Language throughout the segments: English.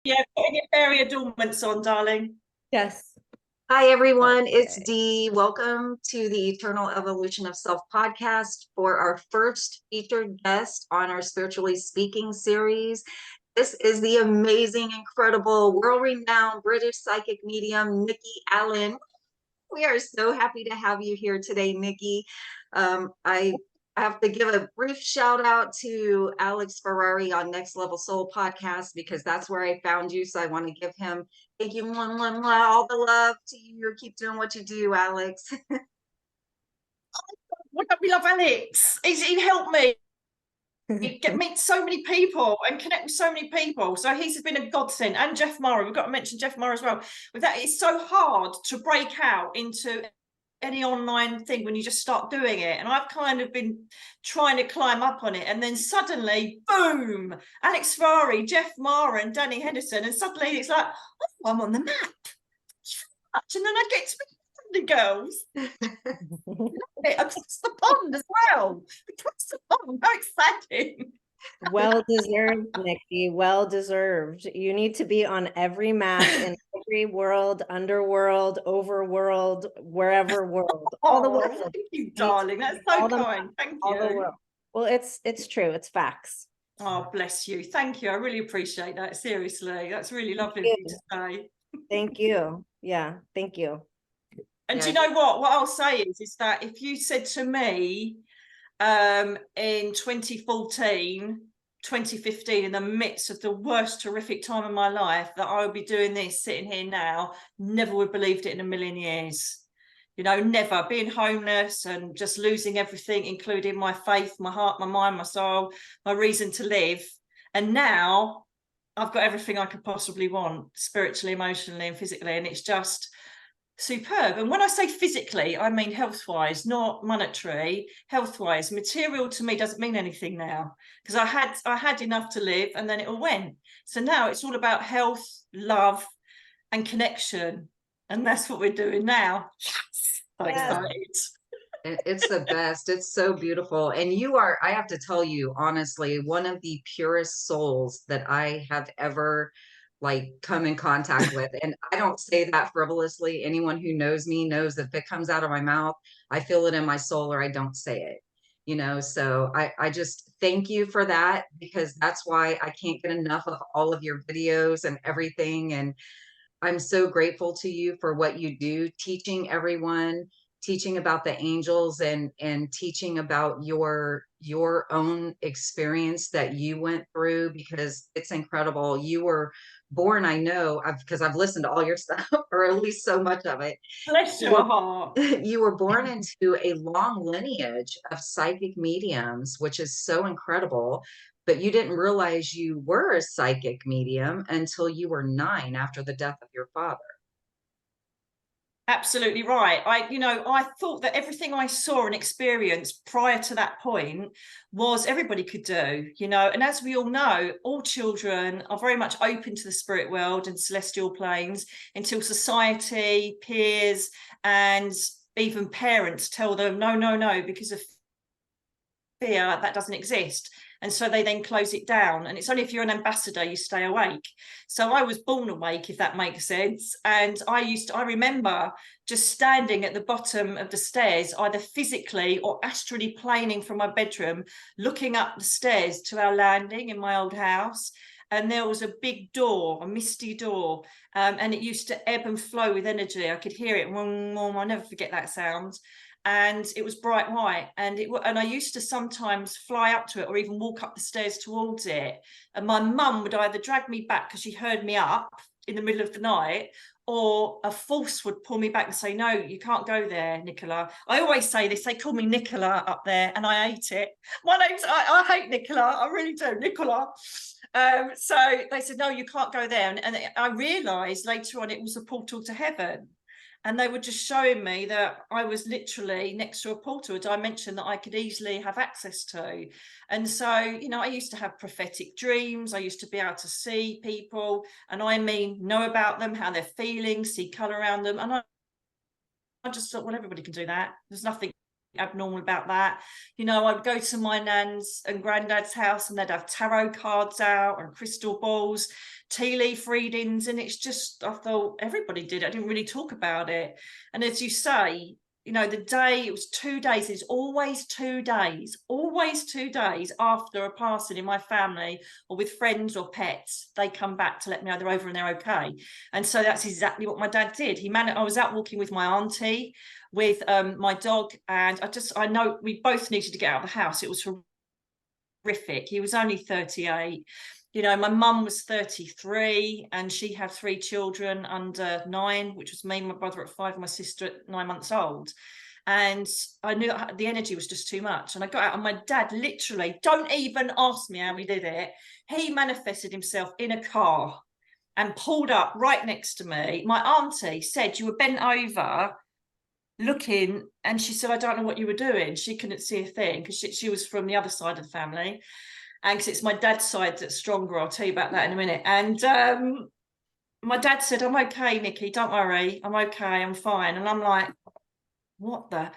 Yeah, putting your fairy adornments on, darling. Yes. Hi, everyone. It's Okay. Dee. Welcome to the Eternal Evolution of Self podcast for our first featured guest on our Spiritually Speaking series. This is the amazing, incredible, world-renowned British psychic medium, Nikki Allan. We are so happy to have you here today, Nikki. I have to give a brief shout out to Alex Ferrari on Next Level Soul podcast because that's where I found you. So I want to give him thank you, all the love to you. Keep doing what you do, Alex. Why don't we love Alex? He helped me meet so many people and connect with so many people. So he's been a godsend. And Jeff Murray, we've got to mention Jeff Murray as well. With that, it's so hard to break out into any online thing when you just start doing it. And I've kind of been trying to climb up on it. And then suddenly, boom, Alex Ferrari, Jeff Mara and Danny Henderson. And suddenly it's like, oh, I'm on the map. And then I get to the girls across the pond as well. Across the pond, how exciting. Well deserved, Nikki. Well deserved. You need to be on every map in every world, underworld, overworld, wherever world. All the world. Thank you, darling. That's so kind. Thank All the you. world. Well, it's true. It's facts. Oh, bless you. Thank you. I really appreciate that. Seriously. That's really lovely of you to say. Thank you. Yeah, thank you. And do you know what? What I'll say is that if you said to me in 2014, 2015, in the midst of the worst horrific time of my life, that I would be doing this, sitting here now, never would have believed it in a million years. You know, never. Being homeless and just losing everything, including my faith, my heart, my mind, my soul, my reason to live. And now I've got everything I could possibly want, spiritually, emotionally, and physically. And it's just superb. And when I say physically, I mean health-wise, not monetary. Health-wise, material to me doesn't mean anything now, because I had enough to live and then it all went. So now it's all about health, love, and connection. And that's what we're doing now. Yes. So excited. It's the best. It's so beautiful. And you are, I have to tell you, honestly, one of the purest souls that I have ever come in contact with. And I don't say that frivolously. Anyone who knows me knows that if it comes out of my mouth, I feel it in my soul or I don't say it. So I just thank you for that, because that's why I can't get enough of all of your videos and everything. And I'm so grateful to you for what you do, teaching everyone, teaching about the angels, and teaching about your own experience that you went through, because it's incredible. You were born, I know, because I've listened to all your stuff, or at least so much of it. Bless your heart. You were born into a long lineage of psychic mediums, which is so incredible. But you didn't realize you were a psychic medium until you were 9, after the death of your father. Absolutely right. I thought that everything I saw and experienced prior to that point was everybody could do, and as we all know, all children are very much open to the spirit world and celestial planes until society, peers, and even parents tell them, no, no, no, because of fear, that doesn't exist. And so they then close it down. And it's only if you're an ambassador you stay awake. So I was born awake, if that makes sense. And I remember just standing at the bottom of the stairs, either physically or astrally planing from my bedroom, looking up the stairs to our landing in my old house. And there was a big door, a misty door, and it used to ebb and flow with energy. I could hear it. I'll never forget that sound. And it was bright white, and I used to sometimes fly up to it or even walk up the stairs towards it, and my mum would either drag me back because she heard me up in the middle of the night, or a force would pull me back and say, no, you can't go there, Nicola. I always say this, they call me Nicola up there, and I hate it. I hate Nicola, I really do, Nicola. So they said, no, you can't go there. And I realized later on it was a portal to heaven. And they were just showing me that I was literally next to a portal, a dimension that I could easily have access to. And so, I used to have prophetic dreams. I used to be able to see people, and know about them, how they're feeling, see color around them. And I just thought, well, everybody can do that. There's nothing abnormal about that. You know, I'd go to my nan's and granddad's house and they'd have tarot cards out and crystal balls, tea leaf readings, and it's just, I thought everybody did it. I didn't really talk about it. And as you say, you know, the day, it was 2 days, it's always 2 days after a passing in my family or with friends or pets, they come back to let me know they're over and they're okay. And so that's exactly what my dad did. I was out walking with my auntie, with my dog, and I know we both needed to get out of the house. It was horrific. He was only 38. You know, my mum was 33 and she had 3 children under 9, which was me, my brother at 5, and my sister at 9 months old. And I knew the energy was just too much. And I got out, and my dad literally, don't even ask me how he did it, he manifested himself in a car and pulled up right next to me. My auntie said, you were bent over looking, and she said, I don't know what you were doing. She couldn't see a thing because she was from the other side of the family. And because it's my dad's side that's stronger, I'll tell you about that in a minute. And my dad said, I'm okay, Nicky, don't worry, I'm okay, I'm fine. And I'm like, what the,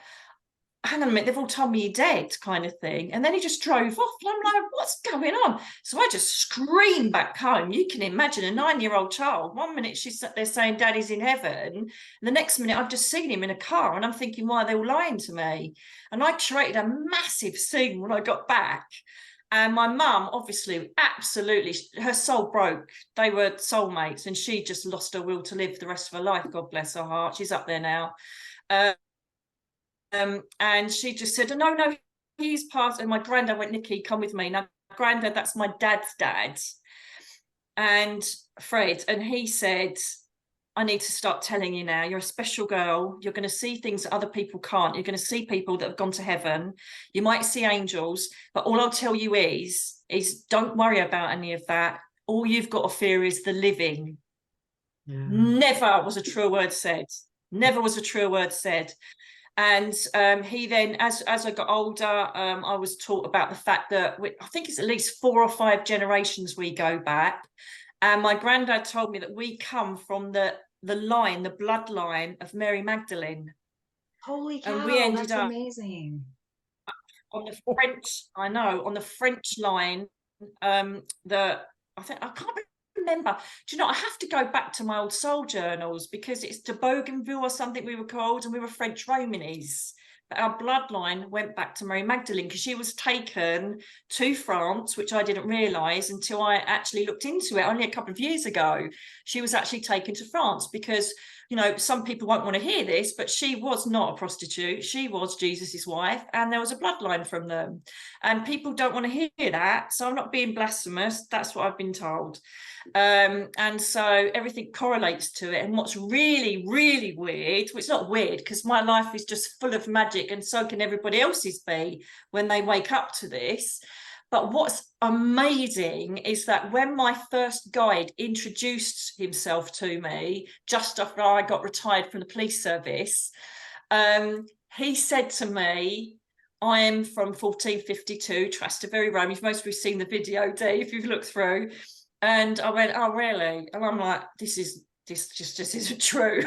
hang on a minute, they've all told me you're dead, kind of thing. And then he just drove off, and I'm like, what's going on? So I just screamed back home. You can imagine a 9-year-old child, 1 minute they're saying daddy's in heaven, and the next minute I've just seen him in a car, and I'm thinking, why are they all lying to me? And I created a massive scene when I got back. And my mum, obviously, absolutely, her soul broke. They were soulmates, and she just lost her will to live the rest of her life. God bless her heart. She's up there now. And she just said, no, he's passed. And my granddad went, Nicky, come with me. Now, granddad, that's my dad's dad. And Fred, and he said, I need to start telling you now, you're a special girl. You're going to see things that other people can't. You're going to see people that have gone to heaven. You might see angels, but all I'll tell you is don't worry about any of that. All you've got to fear is the living. Yeah. Never was a true word said. Never was a true word said. And he then, as I got older, I was taught about the fact that I think it's at least 4 or 5 generations we go back. And my granddad told me that we come from the bloodline of Mary Magdalene. Holy cow, and we ended that's up amazing. On the French line, that I can't remember. Do you know, I have to go back to my old soul journals, because it's de Bougainville or something we were called, and we were French Romanis. But our bloodline went back to Mary Magdalene, because she was taken to France, which I didn't realise until I actually looked into it only a couple of years ago. She was actually taken to France because, you know, some people won't want to hear this, but she was not a prostitute. She was Jesus's wife, and there was a bloodline from them. And people don't want to hear that. So I'm not being blasphemous. That's what I've been told. And so everything correlates to it. And what's really, really weird, well, it's not weird because my life is just full of magic, and so can everybody else's be when they wake up to this. But what's amazing is that when my first guide introduced himself to me, just after I got retired from the police service, he said to me, I am from 1452, Trastevere, Rome. You've mostly seen the video, Dee, if you've looked through. And I went, oh, really? And I'm like, this just isn't true.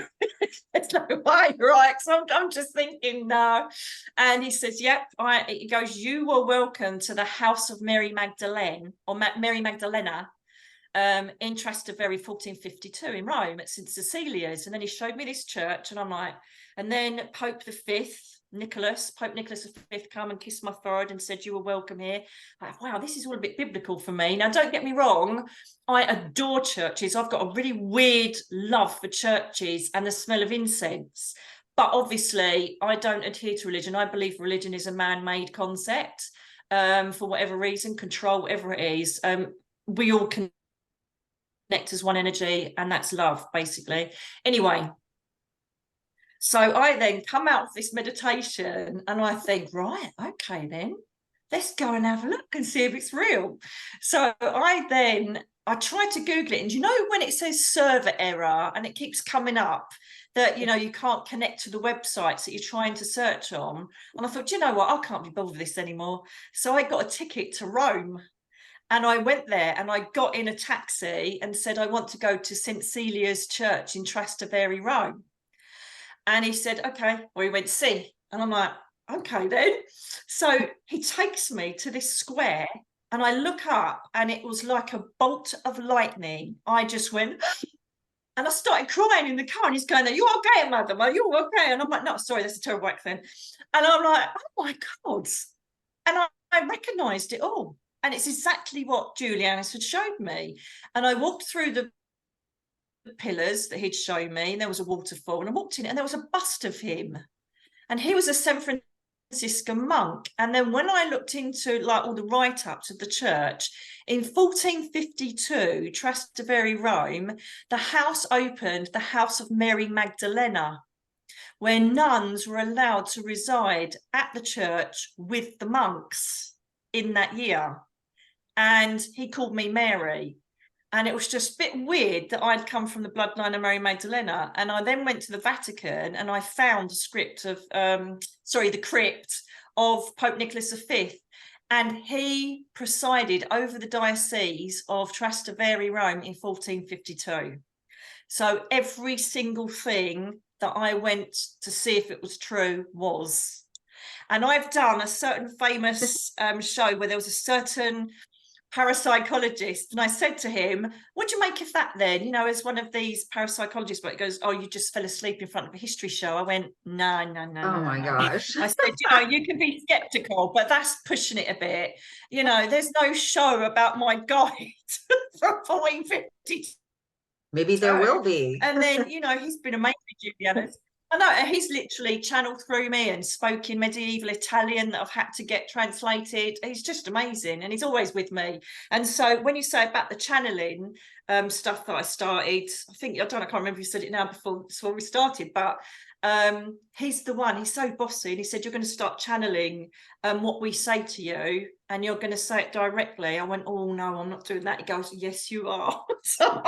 There's no way, right? So I'm just thinking, no. And he says, yep. He goes, you were welcome to the house of Mary Magdalene, or Mary Magdalena, in Trastevere, 1452 in Rome at St. Cecilia's. And then he showed me this church, and I'm like, and then Pope Nicholas V come and kissed my forehead and said, you were welcome here. Like, wow, this is all a bit biblical for me. Now, don't get me wrong, I adore churches. I've got a really weird love for churches and the smell of incense. But obviously, I don't adhere to religion. I believe religion is a man-made concept, for whatever reason, control, whatever it is. We all connect as one energy, and that's love, basically. Anyway, so I then come out of this meditation and I think, right, okay, then let's go and have a look and see if it's real. So I tried to Google it, and you know when it says server error and it keeps coming up that, you know, you can't connect to the websites that you're trying to search on. And I thought, you know what, I can't be bothered with this anymore. So I got a ticket to Rome. And I went there and I got in a taxi and said, I want to go to St. Cecilia's church in Trastevere, Rome. And he said, okay, or he went, see. And I'm like, okay then. So he takes me to this square and I look up and it was like a bolt of lightning. I just went, and I started crying in the car, and he's going, "Are you okay, madam? Are you okay?" And I'm like, "No, sorry, that's a terrible accent." And I'm like, "Oh my God." And I recognised it all. And it's exactly what Julianne had showed me. And I walked through the pillars that he'd shown me, and there was a waterfall, and I walked in and there was a bust of him. And he was a San Franciscan monk. And then when I looked into like all the write-ups of the church, in 1452, Trastevere, Rome, the house opened, the house of Mary Magdalena, where nuns were allowed to reside at the church with the monks in that year. And he called me Mary. And it was just a bit weird that I'd come from the bloodline of Mary Magdalena. And I then went to the Vatican and I found the script of, the crypt of Pope Nicholas V. And he presided over the diocese of Trastevere, Rome in 1452. So every single thing that I went to see if it was true was. And I've done a certain famous show where there was a certain parapsychologist, and I said to him, "What do you make of that then?" You know, as one of these parapsychologists, but he goes, "Oh, you just fell asleep in front of a history show." I went, "No, no, no, Oh no, my no." gosh. I said, "You know, you can be skeptical, but that's pushing it a bit. You know, there's no show about my guide from 1450." Maybe there will be. And then, you know, he's been amazing, Juliana. I know, he's literally channeled through me and spoke in medieval Italian that I've had to get translated. He's just amazing, and he's always with me. And so when you say about the channeling stuff that I started, I can't remember if you said it now before we started, but he's the one. He's so bossy, and he said, "You're going to start channeling what we say to you, and you're going to say it directly." I went, "Oh no, I'm not doing that." He goes, "Yes, you are." So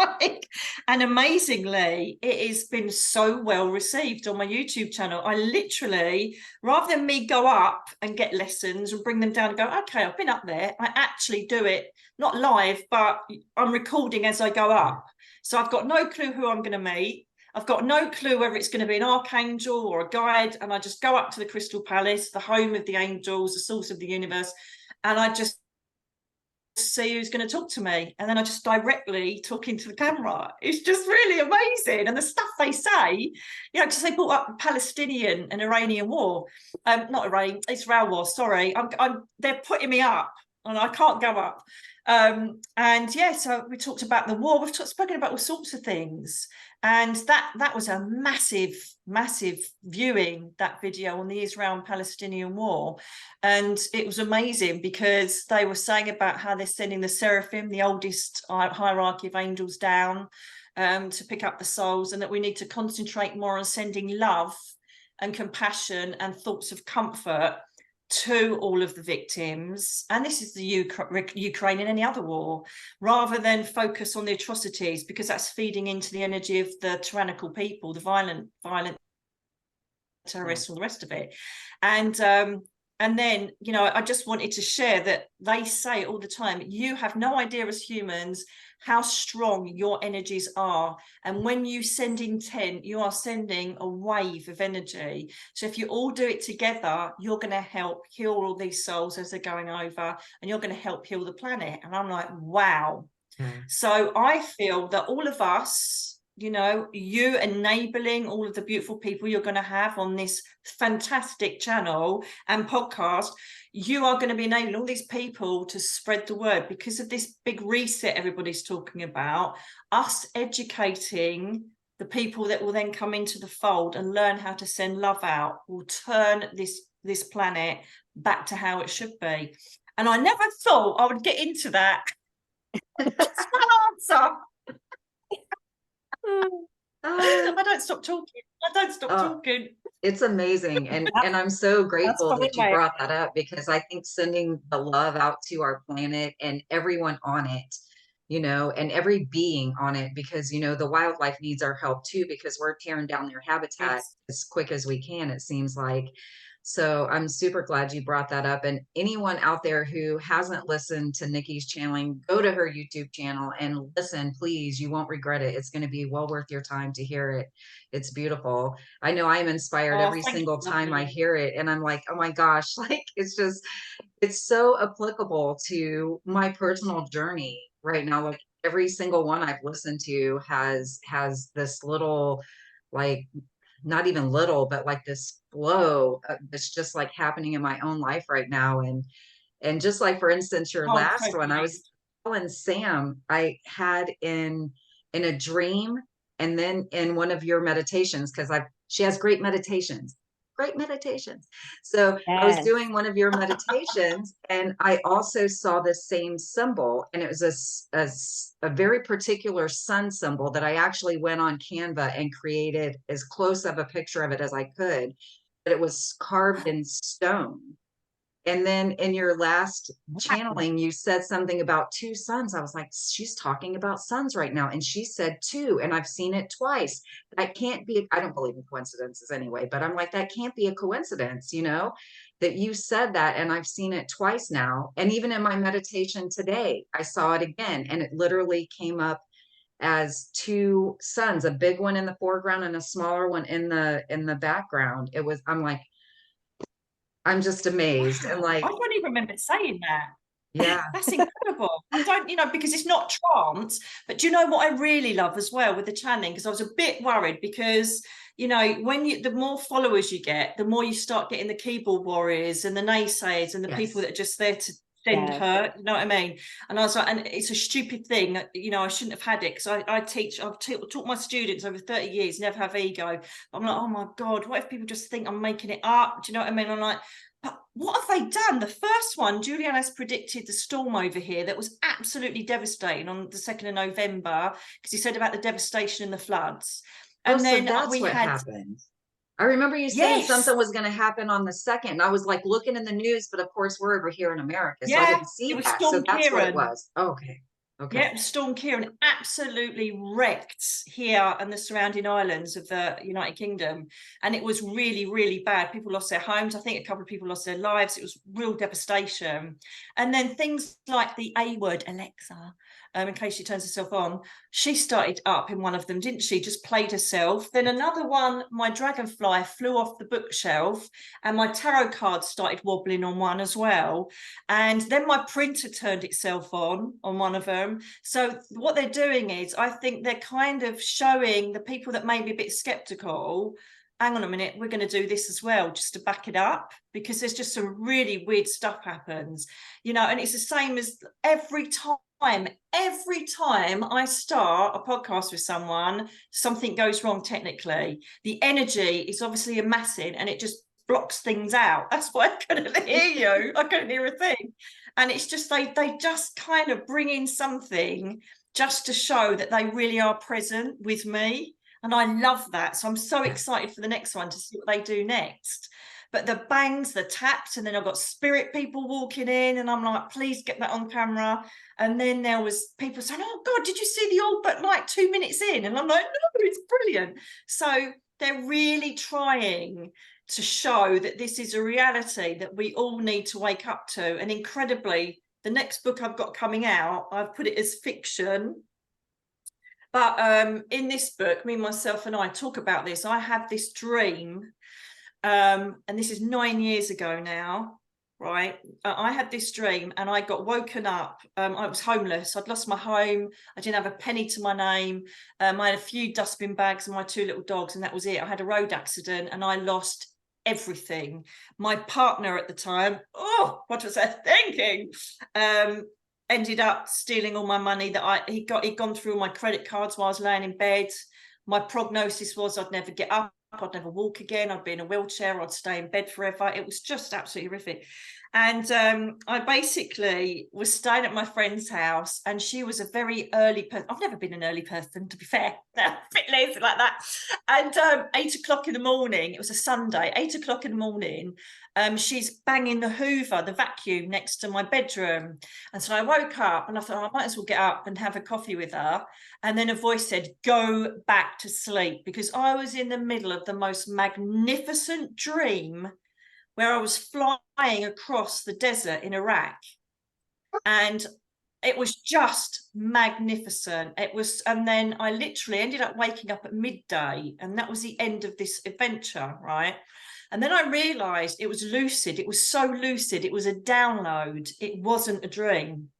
and amazingly, it has been so well received on my YouTube channel. I literally, rather than me go up and get lessons and bring them down and go, "Okay, I've been up there," I actually do it, not live, but I'm recording as I go up. So I've got no clue who I'm going to meet. I've got no clue whether it's going to be an archangel or a guide. And I just go up to the Crystal Palace, the home of the angels, the source of the universe. And I just see who's going to talk to me. And then I just directly talk into the camera. It's just really amazing. And the stuff they say, you know, because they brought up the Palestinian and Iranian war. Not Iran, Israel war, sorry. They're putting me up and I can't go up. And yeah, so we talked about the war. We've spoken about all sorts of things. And that was a massive viewing, that video on the Israel and Palestinian war. And it was amazing because they were saying about how they're sending the seraphim, the oldest hierarchy of angels, down to pick up the souls, and that we need to concentrate more on sending love and compassion and thoughts of comfort to all of the victims, and this is the Ukraine and any other war, rather than focus on the atrocities, because that's feeding into the energy of the tyrannical people, the violent terrorists, all the rest of it. And then, you know, I just wanted to share that they say all the time, you have no idea as humans how strong your energies are. And when you send intent, you are sending a wave of energy. So if you all do it together, you're going to help heal all these souls as they're going over, and you're going to help heal the planet. And I'm like, wow. So I feel that all of us, you know, you enabling all of the beautiful people you're going to have on this fantastic channel and podcast, you are going to be enabling all these people to spread the word because of this big reset everybody's talking about. Us educating the people that will then come into the fold and learn how to send love out will turn this planet back to how it should be. And I never thought I would get into that. That's my answer. I don't stop talking. It's amazing. And I'm so grateful that you brought that up, because I think sending the love out to our planet and everyone on it, you know, and every being on it, because, you know, the wildlife needs our help too, because we're tearing down their habitat as quick as we can, it seems like. So I'm super glad you brought that up. And anyone out there who hasn't listened to Nikki's channeling, go to her YouTube channel and listen, please. You won't regret it. It's going to be well worth your time to hear it. It's beautiful. I know I am inspired Oh, every thank single you, time I lovely. hear it. And I'm like, oh my gosh, like it's so applicable to my personal journey right now. Like every single one I've listened to has this little, like, not even little, but like this flow that's just like happening in my own life right now. And just like, for instance, your Oh, I'm last so one, I was pleased. telling Sam, I had in a dream and then in one of your meditations, because she has great meditations. So I was Yes. doing one of your meditations and I also saw the same symbol, and it was a very particular sun symbol that I actually went on Canva and created as close of a picture of it as I could, but it was carved in stone. And then in your last Wow. channeling, you said something about two suns. I was like, she's talking about suns right now. And she said two, and I've seen it twice. That can't be, I don't believe in coincidences anyway, but I'm like, that can't be a coincidence, that you said that. And I've seen it twice now. And even in my meditation today, I saw it again. And it literally came up as two suns, a big one in the foreground and a smaller one in the background. I'm like, I'm just amazed. And Wow. I like, don't even remember saying that. yeah. That's incredible. I don't, because it's not trance, but do you know what I really love as well with the channeling? Because I was a bit worried because, the more followers you get, the more you start getting the keyboard warriors and the naysayers and the people Yes. that are just there to send Yes. hurt, you know what I mean? And I was like, and it's a stupid thing, I shouldn't have had it, because I've taught my students over 30 years, never have ego. I'm like, oh my God, what if people just think I'm making it up? Do you know what I mean? I'm like, but what have they done? The first one, Julian has predicted the storm over here that was absolutely devastating on the 2nd of November, because he said about the devastation and the floods. Oh, And so then that's we what had, happened. I remember you saying yes, something was going to happen on the second. And I was like looking in the news, but of course we're over here in America, so I yeah, didn't it see was that. So Storm that's what it Kieran. was. Okay. Okay. Yeah, Storm Kieran absolutely wrecked here and the surrounding islands of the United Kingdom. And it was really, really bad. People lost their homes. I think a couple of people lost their lives. It was real devastation. And then things like the A word, Alexa, in case she turns herself on, she started up in one of them, didn't she? Just played herself. Then another one, my dragonfly flew off the bookshelf and my tarot card started wobbling on one as well. And then my printer turned itself on one of them. So what they're doing is, I think they're kind of showing the people that may be a bit skeptical, hang on a minute, we're going to do this as well, just to back it up, because there's just some really weird stuff happens, and it's the same as every time I start a podcast with someone, something goes wrong technically. The energy is obviously amassing and it just blocks things out. That's why I couldn't hear you. I couldn't hear a thing. And it's just they just kind of bring in something just to show that they really are present with me. And I love that. So I'm so excited for the next one to see what they do next. But the bangs, the taps, and then I've got spirit people walking in, and I'm like, please get that on camera. And then there was people saying, oh God, did you see the all but like 2 minutes in? And I'm like, no, it's brilliant. So they're really trying to show that this is a reality that we all need to wake up to. And incredibly, the next book I've got coming out, I've put it as fiction. But in this book, me, myself, and I talk about this. I had this dream, and this is 9 years ago now, right? I had this dream and I got woken up. I was homeless. I'd lost my home. I didn't have a penny to my name. I had a few dustbin bags and my 2 little dogs, and that was it. I had a road accident and I lost everything. My partner at the time, oh, what was I thinking? Ended up stealing all my money that he'd gone through all my credit cards while I was laying in bed. My prognosis was I'd never get up, I'd never walk again, I'd be in a wheelchair, I'd stay in bed forever. It was just absolutely horrific. And I basically was staying at my friend's house, and she was a very early person. I've never been an early person, to be fair, a bit lazy like that. And 8 o'clock in the morning, it was a Sunday, 8 o'clock in the morning, she's banging the Hoover, the vacuum, next to my bedroom. And so I woke up and I thought, I might as well get up and have a coffee with her. And then a voice said, go back to sleep, because I was in the middle of the most magnificent dream where I was flying across the desert in Iraq. And it was just magnificent. It was, and then I literally ended up waking up at midday, and that was the end of this adventure, right? And then I realized it was lucid. It was so lucid. It was a download. It wasn't a dream.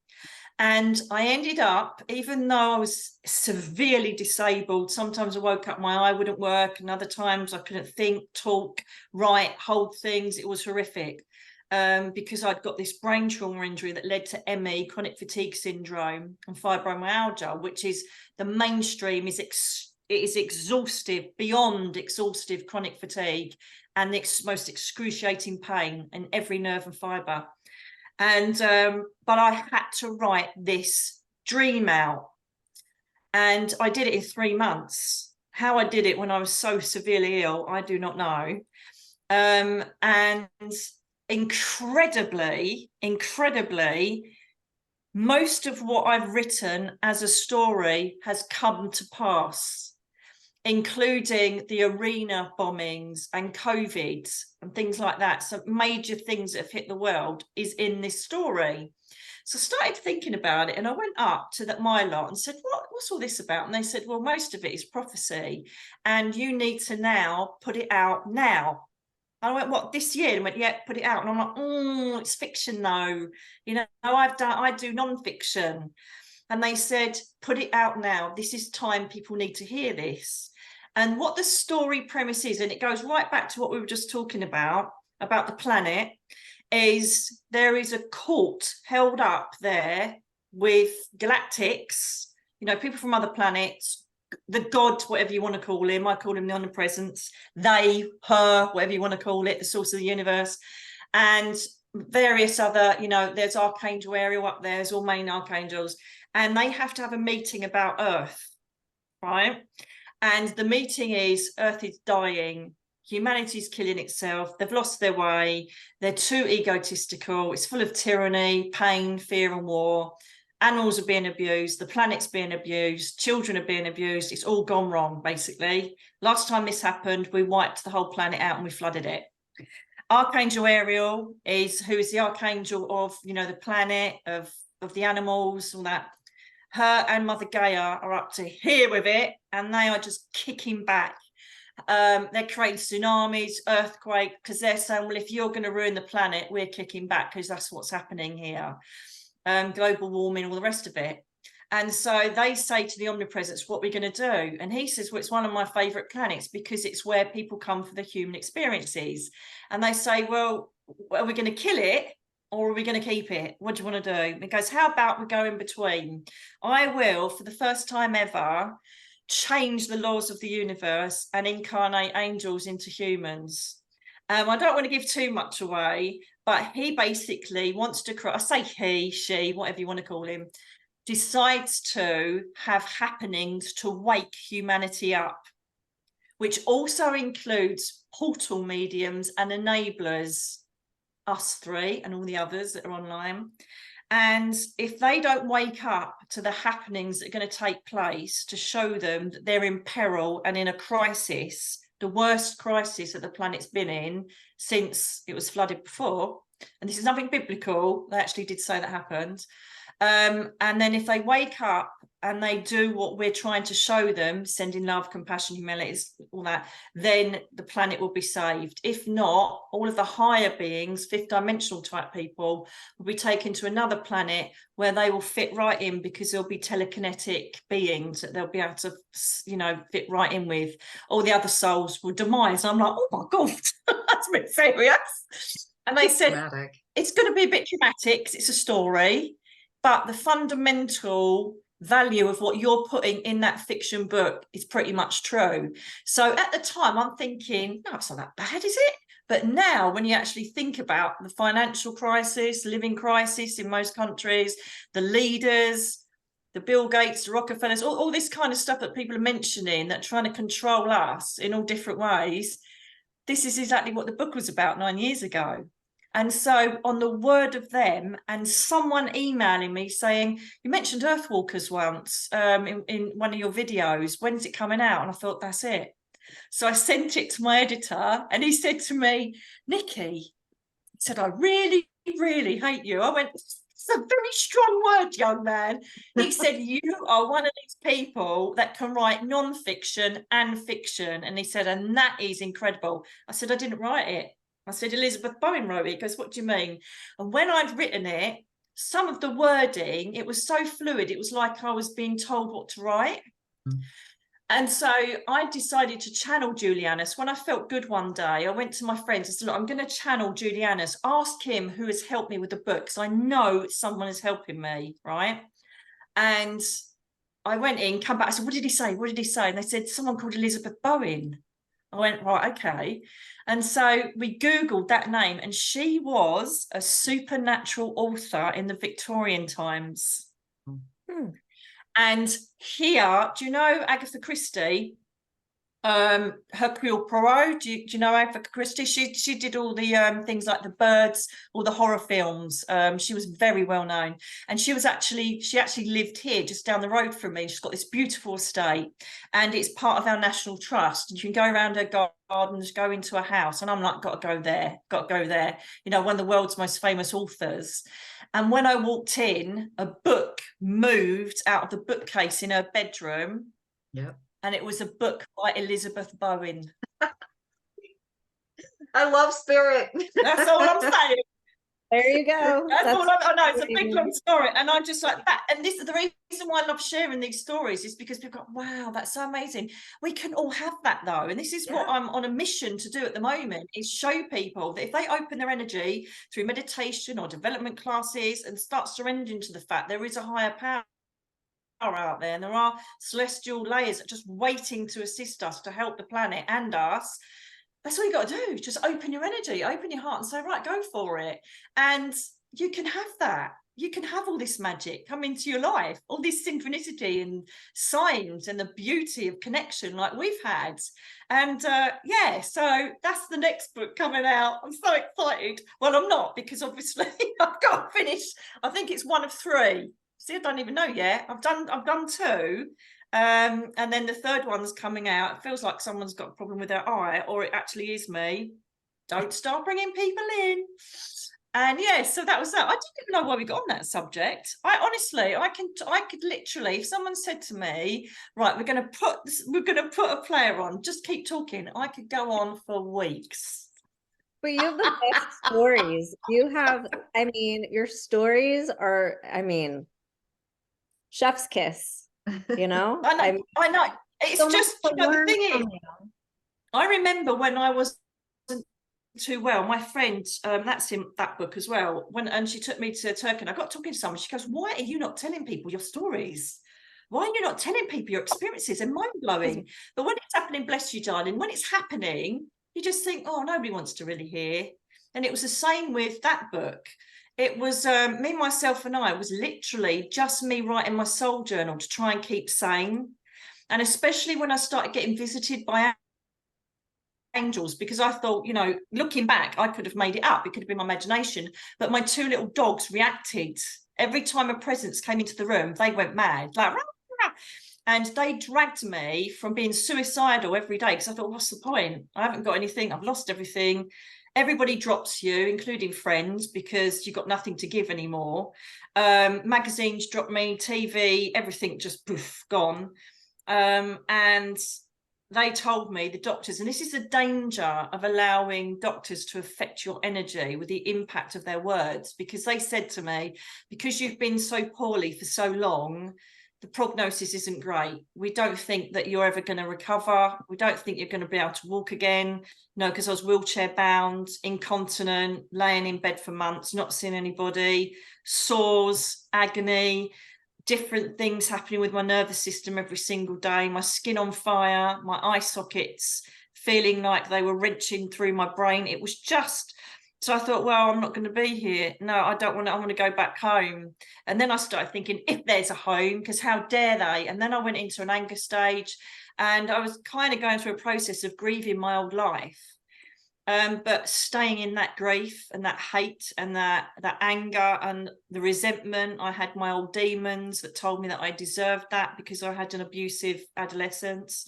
And I ended up, even though I was severely disabled, sometimes I woke up, my eye wouldn't work, and other times I couldn't think, talk, write, hold things. It was horrific. Because I'd got this brain trauma injury that led to ME, chronic fatigue syndrome, and fibromyalgia, which is the mainstream, it is exhaustive, beyond exhaustive chronic fatigue, and the most excruciating pain in every nerve and fibre. And but I had to write this dream out, and I did it in 3 months. How I did it when I was so severely ill, I do not know. And incredibly, most of what I've written as a story has come to pass, including the arena bombings and COVID and things like that. So major things that have hit the world is in this story. So I started thinking about it, and I went up to my lot and said, what's all this about? And they said, well, most of it is prophecy, and you need to now put it out now. I went, what, this year? And went, yeah, put it out. And I'm like, it's fiction though. You know, I do non-fiction. And they said, put it out now. This is time, people need to hear this. And what the story premise is, and it goes right back to what we were just talking about the planet, is there is a court held up there with galactics, you know, people from other planets, the god, whatever you want to call him. I call him the omnipresence, they, her, whatever you want to call it, the source of the universe, and various other, you know, there's Archangel Ariel up there, there's all main archangels, and they have to have a meeting about Earth, right? And the meeting is, Earth is dying, humanity's killing itself, they've lost their way, they're too egotistical, it's full of tyranny, pain, fear and war. Animals are being abused, the planet's being abused, children are being abused, it's all gone wrong, basically. Last time this happened, we wiped the whole planet out and we flooded it. Archangel Ariel who is the archangel of, you know, the planet, of the animals, all that. Her and Mother Gaia are up to here with it, and they are just kicking back. They're creating tsunamis, earthquake, because they're saying, well, if you're going to ruin the planet, we're kicking back, because that's what's happening here. Global warming, all the rest of it. And so they say to the omnipresence, what we're going to do. And he says, well, it's one of my favorite planets because it's where people come for the human experiences. And they say, well, are we going to kill it or are we going to keep it? What do you want to do? And he goes, how about we go in between? I will, for the first time ever, change the laws of the universe and incarnate angels into humans. I don't want to give too much away, but he basically wants to, I say he, she, whatever you want to call him, decides to have happenings to wake humanity up, which also includes portal mediums and enablers, us three and all the others that are online. And if they don't wake up to the happenings that are going to take place to show them that they're in peril and in a crisis, the worst crisis that the planet's been in since it was flooded before, and this is nothing biblical, they actually did say that happened, and then if they wake up and they do what we're trying to show them, sending love, compassion, humility, all that, then the planet will be saved. If not, all of the higher beings, fifth dimensional type people, will be taken to another planet where they will fit right in, because there'll be telekinetic beings that they'll be able to, you know, fit right in with. All the other souls will demise. I'm like, oh my God, that's a bit serious. And they said, dramatic. It's going to be a bit dramatic because it's a story, but the fundamental value of what you're putting in that fiction book is pretty much true. So at the time I'm thinking, no, it's not that bad, is it? But now when you actually think about the financial crisis, living crisis in most countries, the leaders, the Bill Gates, the Rockefellers, all this kind of stuff that people are mentioning that are trying to control us in all different ways, this is exactly what the book was about 9 years ago. And so on the word of them, and someone emailing me saying, you mentioned Earthwalkers once in one of your videos, when's it coming out? And I thought, that's it. So I sent it to my editor and he said to me, Nicky, said, I really, really hate you. I went, it's a very strong word, young man. He said, you are one of these people that can write non-fiction and fiction. And he said, and that is incredible. I said, I didn't write it. I said, Elizabeth Bowen wrote it. He goes, what do you mean? And when I'd written it, some of the wording, it was so fluid. It was like I was being told what to write. Mm. And so I decided to channel Julianus. When I felt good one day, I went to my friends and said, look, I'm going to channel Julianus. Ask him who has helped me with the book, because I know someone is helping me, right? And I went in, come back. I said, what did he say? What did he say? And they said, someone called Elizabeth Bowen. I went, right, okay. And so we Googled that name, and she was a supernatural author in the Victorian times. Hmm. And here, do you know Agatha Christie? Hercule Poirot. Do you know Agatha Christie? She did all the things like The Birds, all the horror films. She was very well known, and she actually lived here just down the road from me. She's got this beautiful estate, and it's part of our national trust. And you can go around her gardens, go into a house, and I'm like, got to go there. You know, one of the world's most famous authors. And when I walked in, a book moved out of the bookcase in her bedroom. Yep. And it was a book by Elizabeth Bowen. I love spirit. That's all I'm saying. There you go. That's all I know. It's a big long story. And I'm just like that. And this is the reason why I love sharing these stories, is because people go, wow, that's so amazing. We can all have that though. And this is what I'm on a mission to do at the moment, is show people that if they open their energy through meditation or development classes and start surrendering to the fact there is a higher power out there, and there are celestial layers just waiting to assist us, to help the planet and us. That's all you got to do. Just open your energy, open your heart, and say, right, go for it. And you can have that. You can have all this magic come into your life, all this synchronicity and signs and the beauty of connection like we've had. And yeah, so that's the next book coming out. I'm so excited. Well, I'm not, because obviously I've got to finish. I think it's 1 of 3. See, I don't even know yet. I've done 2. And then the 3rd one's coming out. It feels like someone's got a problem with their eye, or it actually is me. Don't start bringing people in. And yeah, so that was that. I didn't know why we got on that subject. I could literally, if someone said to me, right, we're going to put a player on, just keep talking, I could go on for weeks. But you have the best stories. You have, I mean, your stories are, I mean, chef's kiss, you know? I know. It's so just, you know, the thing is, I remember when I wasn't too well, my friend, that's in that book as well, and she took me to Turkey, and I got talking to someone. She goes, why are you not telling people your stories? Why are you not telling people your experiences? They're mind-blowing. But when it's happening, bless you, darling, when it's happening, you just think, oh, nobody wants to really hear. And it was the same with that book. It was me, myself, and I. It was literally just me writing my soul journal to try and keep sane. And especially when I started getting visited by angels, because I thought, you know, looking back, I could have made it up. It could have been my imagination. But my 2 little dogs reacted. Every time a presence came into the room, they went mad, like, rah, rah. And they dragged me from being suicidal every day, because I thought, what's the point? I haven't got anything. I've lost everything. Everybody drops you, including friends, because you've got nothing to give anymore. Magazines drop me, TV, everything just poof, gone. And they told me, the doctors, and this is the danger of allowing doctors to affect your energy with the impact of their words, because they said to me, because you've been so poorly for so long, the prognosis isn't great. We don't think that you're ever going to recover. We don't think you're going to be able to walk again. No, because I was wheelchair bound, incontinent, laying in bed for months, not seeing anybody, sores, agony, different things happening with my nervous system every single day, my skin on fire, my eye sockets feeling like they were wrenching through my brain. It was just, so I thought, well, I'm not going to be here. No, I don't want to, I want to go back home. And then I started thinking, if there's a home, because how dare they? And then I went into an anger stage, and I was kind of going through a process of grieving my old life. But staying in that grief and that hate and that anger and the resentment. I had my old demons that told me that I deserved that because I had an abusive adolescence.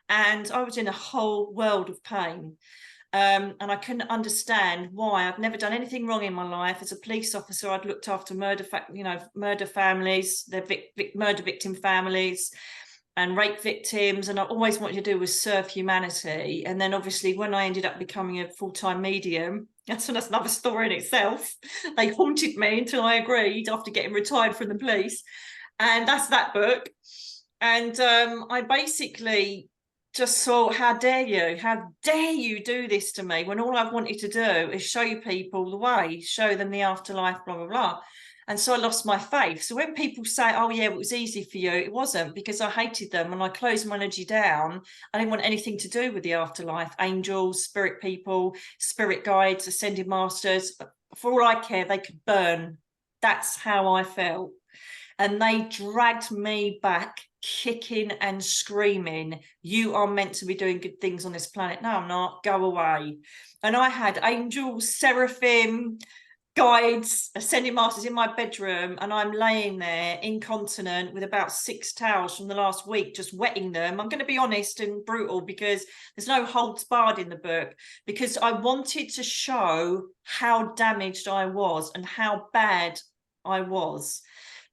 And I was in a whole world of pain. And I couldn't understand why. I've never done anything wrong in my life. As a police officer, I'd looked after murder families, their murder victim families and rape victims, and I always wanted to do was serve humanity. And then obviously when I ended up becoming a full-time medium, that's another story in itself. They haunted me until I agreed after getting retired from the police, and that's that book. And I basically just thought, how dare you do this to me, when all I've wanted to do is show people the way, show them the afterlife, blah blah blah. And so I lost my faith. So when people say, oh yeah, it was easy for you, it wasn't, because I hated them and I closed my energy down. I didn't want anything to do with the afterlife, angels, spirit people, spirit guides, ascended masters. For all I care, they could burn. That's how I felt. And they dragged me back, kicking and screaming, you are meant to be doing good things on this planet. No, I'm not. Go away. And I had angels, seraphim, guides, ascending masters in my bedroom, and I'm laying there incontinent with about 6 towels from the last week, just wetting them. I'm going to be honest and brutal, because there's no holds barred in the book, because I wanted to show how damaged I was and how bad I was.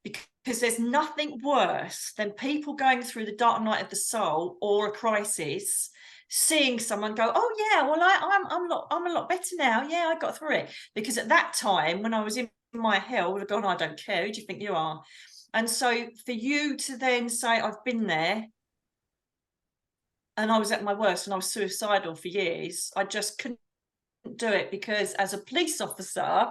Because there's nothing worse than people going through the dark night of the soul or a crisis, seeing someone go, oh yeah, well I'm a lot better now. Yeah, I got through it. Because at that time, when I was in my hell, I would have gone, I don't care. Who do you think you are? And so for you to then say, I've been there and I was at my worst and I was suicidal for years, I just couldn't do it, because as a police officer,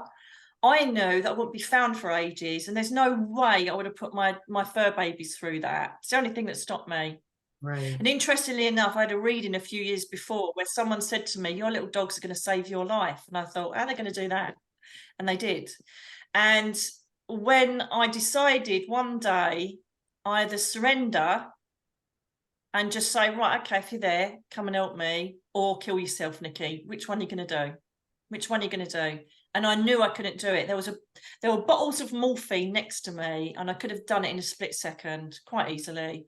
I know that I wouldn't be found for ages, and there's no way I would have put my fur babies through that. It's the only thing that stopped me. Right. And interestingly enough, I had a reading a few years before where someone said to me, your little dogs are going to save your life. And I thought, how are they going to do that? And they did. And when I decided one day, either surrender and just say, right, okay, if you're there, come and help me, or kill yourself, Nicky. Which one are you going to do? Which one are you going to do? And I knew I couldn't do it. There were bottles of morphine next to me, and I could have done it in a split second, quite easily.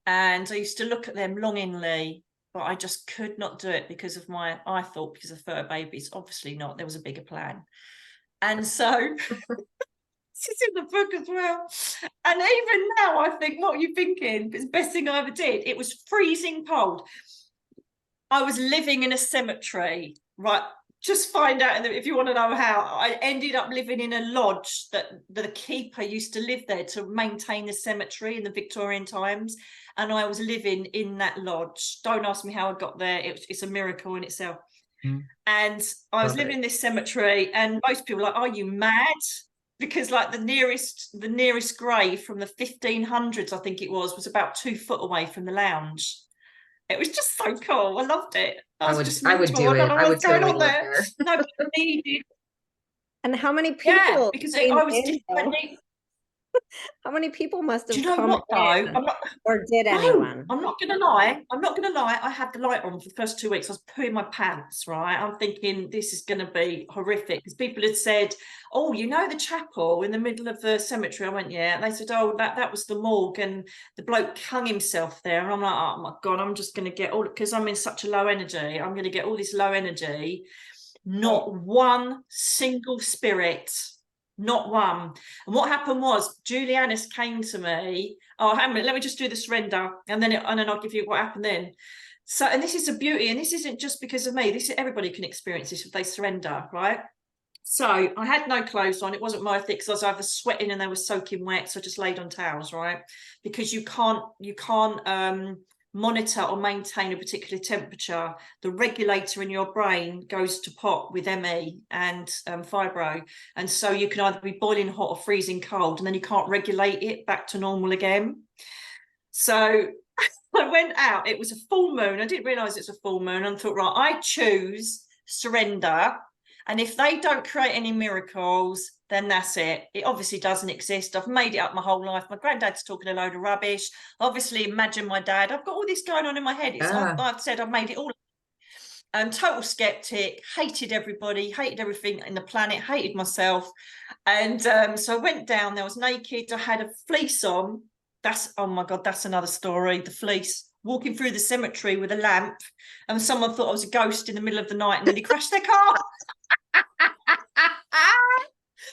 And I used to look at them longingly, but I just could not do it because of because of fur babies. Obviously not. There was a bigger plan. And so this is in the book as well. And even now I think, what are you thinking? It's the best thing I ever did. It was freezing cold. I was living in a cemetery, right? Just find out if you want to know how. I ended up living in a lodge that the keeper used to live there to maintain the cemetery in the Victorian times. And I was living in that lodge. Don't ask me how I got there. It's a miracle in itself. Mm. And I was living in this cemetery, and most people were like, are you mad? Because like the nearest grave from the 1500s, I think it was about 2 foot away from the lounge. It was just so cool. I loved it. I would do it. I would totally live there. Nobody needed. And how many people? Yeah, because I was differently. How many people must have Do you know come what, though? or did anyone? I'm not gonna lie. I had the light on for the first 2 weeks. I was pooing my pants, right? I'm thinking this is gonna be horrific, because people had said, oh, you know the chapel in the middle of the cemetery? I went, yeah. And they said, oh, that was the morgue, and the bloke hung himself there. And I'm like, oh my God, I'm just gonna get all, because I'm in such a low energy, I'm gonna get all this low energy. Not one single spirit. Not one. And what happened was, Julianus came to me. Oh, hang on a minute, let me just do the surrender, and then I'll give you what happened then. So, and this is a beauty, and this isn't just because of me. Everybody can experience this if they surrender, right? So I had no clothes on. It wasn't worth it, because I was either sweating and they were soaking wet. So I just laid on towels, right? Because you can't monitor or maintain a particular temperature. The regulator in your brain goes to pot with ME and fibro, and so you can either be boiling hot or freezing cold, and then you can't regulate it back to normal again. So I went out. It was a full moon. I didn't realize it's a full moon. I thought, right, I choose surrender, and if they don't create any miracles, then that's it. It obviously doesn't exist. I've made it up my whole life. My granddad's talking a load of rubbish. Obviously, imagine my dad. I've got all this going on in my head. I've said I've made it all. Total skeptic, hated everybody, hated everything in the planet, hated myself. And so I went down, there was naked. I had a fleece on. Oh my God, that's another story. The fleece. walking through the cemetery with a lamp, and someone thought I was a ghost in the middle of the night and nearly crashed their car.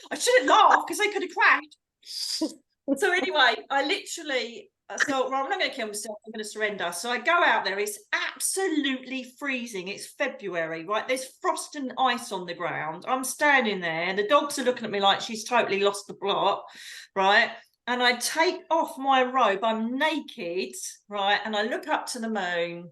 I shouldn't laugh because they could have crashed. So anyway, I literally thought, well, I'm not going to kill myself. I'm going to surrender. So I go out there. It's absolutely freezing. It's February, right? There's frost and ice on the ground. I'm standing there and the dogs are looking at me like she's totally lost the plot, right? And I take off my robe. I'm naked, right? And I look up to the moon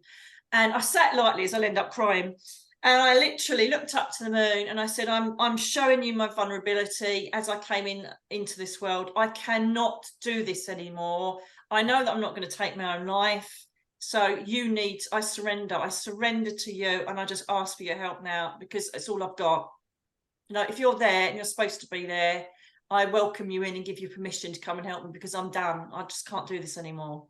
and I sat lightly as I'll end up crying. And I literally looked up to the moon and I said, I'm showing you my vulnerability as I came into this world. I cannot do this anymore. I know that I'm not going to take my own life. So I surrender to you. And I just ask for your help now because it's all I've got. You know, if you're there and you're supposed to be there, I welcome you in and give you permission to come and help me because I'm done. I just can't do this anymore.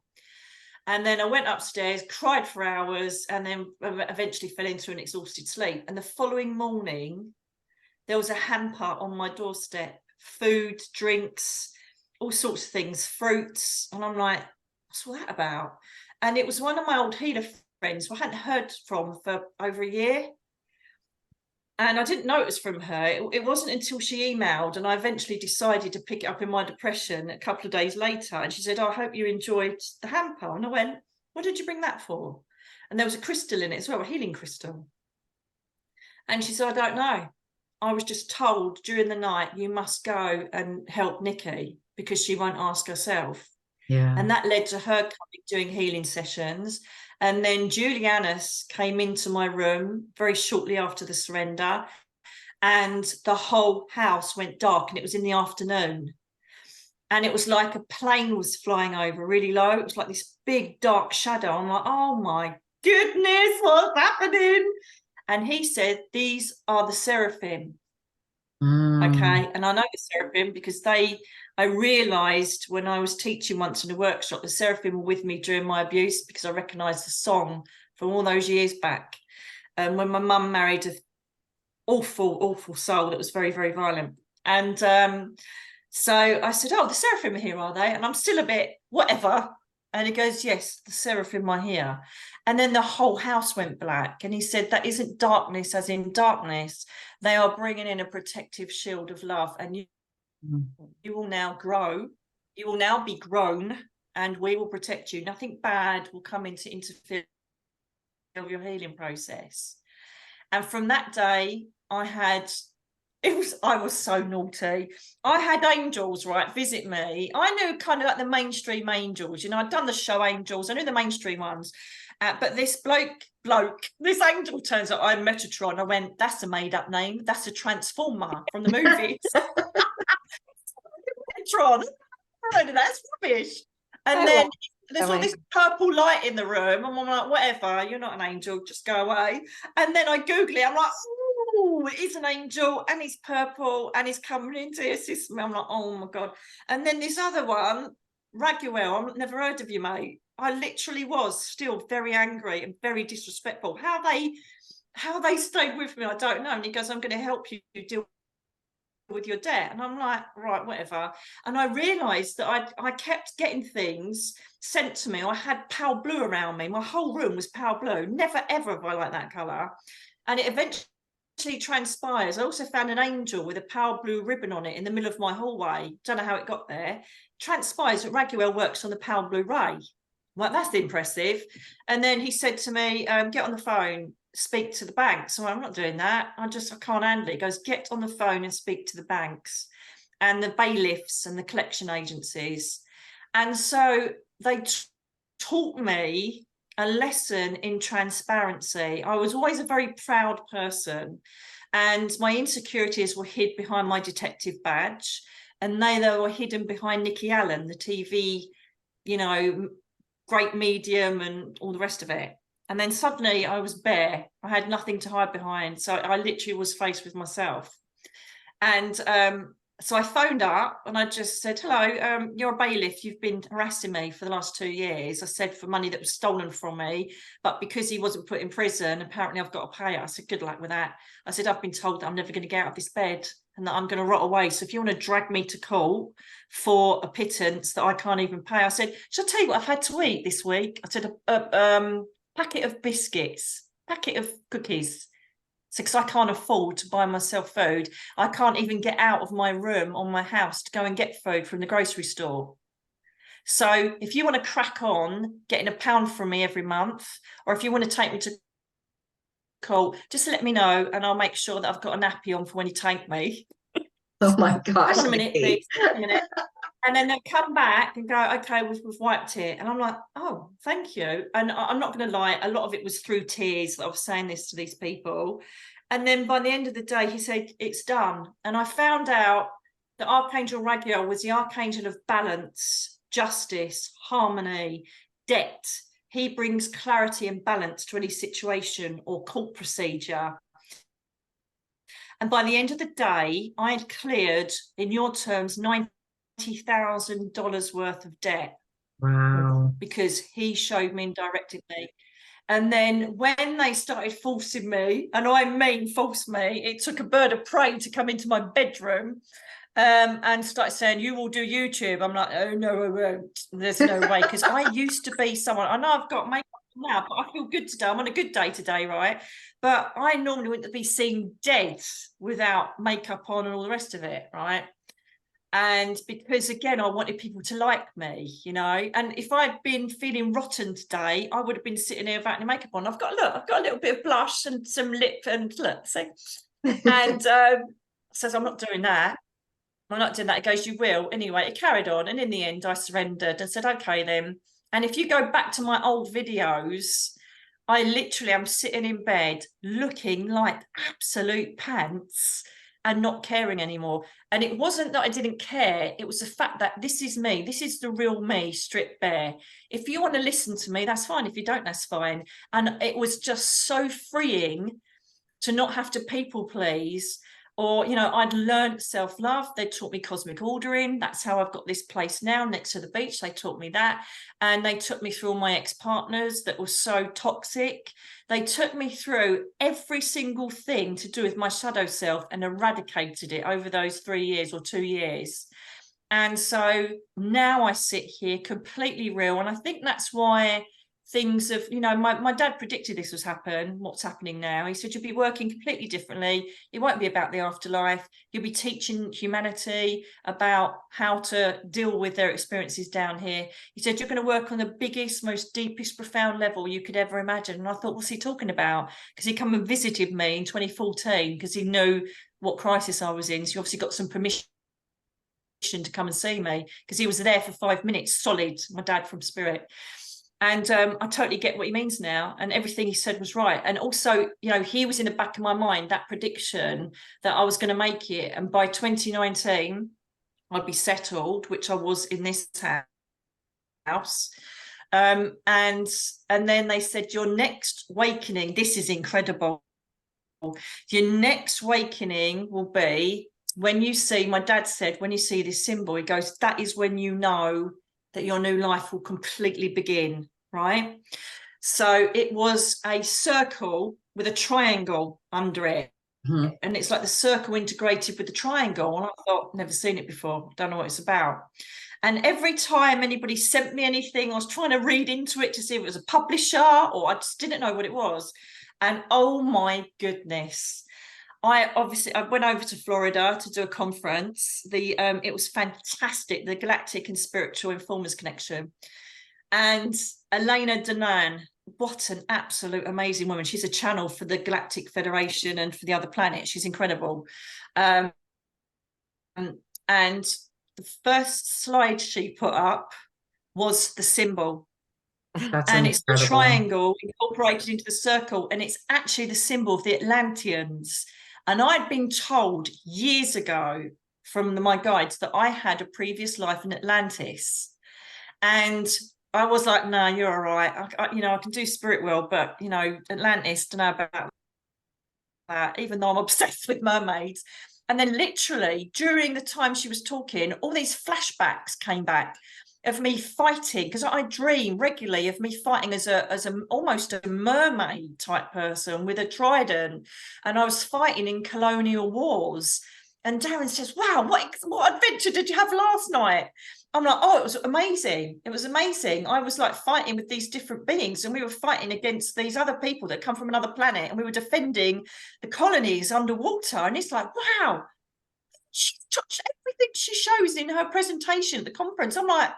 And then I went upstairs, cried for hours, and then eventually fell into an exhausted sleep. And the following morning, there was a hamper on my doorstep, food, drinks, all sorts of things, fruits. And I'm like, what's all that about? And it was one of my old healer friends who I hadn't heard from for over a year. And I didn't know it was from her. It wasn't until she emailed and I eventually decided to pick it up in my depression a couple of days later. And she said, oh, I hope you enjoyed the hamper. And I went, what did you bring that for? And there was a crystal in it as well, a healing crystal. And she said, I don't know. I was just told during the night, you must go and help Nicky because she won't ask herself. Yeah. And that led to her coming, doing healing sessions. And then Julianus came into my room very shortly after the surrender, and the whole house went dark, and it was in the afternoon. And it was like a plane was flying over really low. It was like this big dark shadow. I'm like, oh my goodness, what's happening? And he said, these are the seraphim. Okay. And I know the seraphim because I realized when I was teaching once in a workshop, the seraphim were with me during my abuse because I recognized the song from all those years back. When my mum married an awful soul that was very, very violent. And so I said, oh, the seraphim are here, are they? And I'm still a bit, whatever. And he goes, yes, the seraphim are here. And then the whole house went black. And he said, that isn't darkness as in darkness. They are bringing in a protective shield of love. And you will now grow. You will now be grown and we will protect you. Nothing bad will come in to interfere with your healing process. And from that day, I was so naughty. I had angels, right, visit me. I knew kind of like the mainstream angels, you know, I'd done the show Angels. I knew the mainstream ones. But this this angel turns up, I'm Metatron. I went, that's a made up name. That's a transformer from the movies. Metatron. That's rubbish. And then there's all this purple light in the room. And I'm like, whatever, you're not an angel, just go away. And then I Google it. I'm like, oh, it is an angel and it's purple and it's coming into assist me. I'm like, oh my God. And then this other one, Raguel, I've never heard of you, mate. I literally was still very angry and very disrespectful. How they stayed with me, I don't know. And he goes, I'm going to help you deal with your debt. And I'm like, right, whatever. And I realized that I kept getting things sent to me. I had pale blue around me. My whole room was pale blue. Never, ever have I liked that color. And it eventually transpires. I also found an angel with a pale blue ribbon on it in the middle of my hallway. Don't know how it got there. Transpires that Raguel works on the pale blue ray. Well, that's impressive. And then he said to me, get on the phone, speak to the banks. So I'm not doing that. I can't handle it. He goes, get on the phone and speak to the banks and the bailiffs and the collection agencies. And so they taught me a lesson in transparency. I was always a very proud person and my insecurities were hid behind my detective badge, and they were hidden behind Nicky Alan, the TV, you know, great medium and all the rest of it. And then suddenly I was bare. I had nothing to hide behind. So I literally was faced with myself. And so I phoned up and I just said, hello, you're a bailiff. You've been harassing me for the last 2 years. I said for money that was stolen from me, but because he wasn't put in prison, apparently I've got to pay it. I said, good luck with that. I said, I've been told that I'm never going to get out of this bed. and that I'm going to rot away. So if you want to drag me to court for a pittance that I can't even pay, I said, shall I tell you what I've had to eat this week? I said, a packet of biscuits, packet of cookies. So because I can't afford to buy myself food, I can't even get out of my room on my house to go and get food from the grocery store. So if you want to crack on getting £1 from me every month, or if you want to take me to court, just let me know and I'll make sure that I've got a nappy on for when you take me. Oh my gosh. Hang on a minute, Nikki. please. Hang on a minute. And then they'll come back and go, okay, we've wiped it. And I'm like, oh, thank you. And I'm not going to lie, a lot of it was through tears that I was saying this to these people. And then by the end of the day, he said, it's done. And I found out that Archangel Raguel was the archangel of balance, justice, harmony, debt. He brings clarity and balance to any situation or court procedure. And by the end of the day, I had cleared, in your terms, $90,000 worth of debt. Wow. Because he showed me and directed me. And then when they started forcing me, and I mean force me, it took a bird of prey to come into my bedroom and start saying, you will do YouTube. I'm like, oh, no, I won't. There's no way. Because I used to be someone, I know I've got makeup now, but I feel good today. I'm on a good day today, right? But I normally wouldn't be seen dead without makeup on and all the rest of it, right? And because, again, I wanted people to like me, you know, and if I'd been feeling rotten today, I would have been sitting here without any makeup on. I've got a little bit of blush and some lip and look, see? And says, I'm not doing that. I'm not doing that. It goes, you will. Anyway, it carried on. And in the end, I surrendered and said, okay, then. And if you go back to my old videos, I literally am sitting in bed looking like absolute pants and not caring anymore. And it wasn't that I didn't care. It was the fact that this is me. This is the real me, stripped bare. If you want to listen to me, that's fine. If you don't, that's fine. And it was just so freeing to not have to people please. Or, you know, I'd learned self-love. They taught me cosmic ordering. That's how I've got this place now next to the beach. They taught me that. And they took me through all my ex-partners that were so toxic. They took me through every single thing to do with my shadow self and eradicated it over those 3 years or 2 years. And so now I sit here completely real. And I think that's why things of, you know, my dad predicted this was what's happening now. He said, you'll be working completely differently. It won't be about the afterlife. You'll be teaching humanity about how to deal with their experiences down here. He said, you're going to work on the biggest, most deepest, profound level you could ever imagine. And I thought, what's he talking about? Because he come and visited me in 2014 because he knew what crisis I was in. So he obviously got some permission to come and see me because he was there for 5 minutes solid, my dad from spirit. And I totally get what he means now. And everything he said was right. And also, you know, he was in the back of my mind, that prediction that I was going to make it. And by 2019, I'd be settled, which I was in this house. And then they said, your next awakening, this is incredible. Your next awakening will be when you see, my dad said, when you see this symbol, he goes, that is when you know that your new life will completely begin, right? So it was a circle with a triangle under it. Mm-hmm. And it's like the circle integrated with the triangle. And I thought, never seen it before. Don't know what it's about. And every time anybody sent me anything, I was trying to read into it to see if it was a publisher or I just didn't know what it was. And oh my goodness. I went over to Florida to do a conference. It was fantastic, the Galactic and Spiritual Informers Connection. And Elena Danan, what an absolute amazing woman. She's a channel for the Galactic Federation and for the other planets. She's incredible. And the first slide she put up was the symbol. That's and incredible. It's the triangle incorporated into the circle. And it's actually the symbol of the Atlanteans. And I'd been told years ago from my guides that I had a previous life in Atlantis. And I was like, no, you're all right. I can do spirit world, but, you know, Atlantis, don't know about that, even though I'm obsessed with mermaids. And then literally during the time she was talking, all these flashbacks came back of me fighting, because I dream regularly of me fighting as almost a mermaid type person with a trident, and I was fighting in colonial wars. And Darren says, wow, what adventure did you have last night? I'm like, oh, it was amazing. It was amazing. I was like fighting with these different beings, and we were fighting against these other people that come from another planet, and we were defending the colonies underwater. And it's like, wow, she touched everything she shows in her presentation at the conference. I'm like,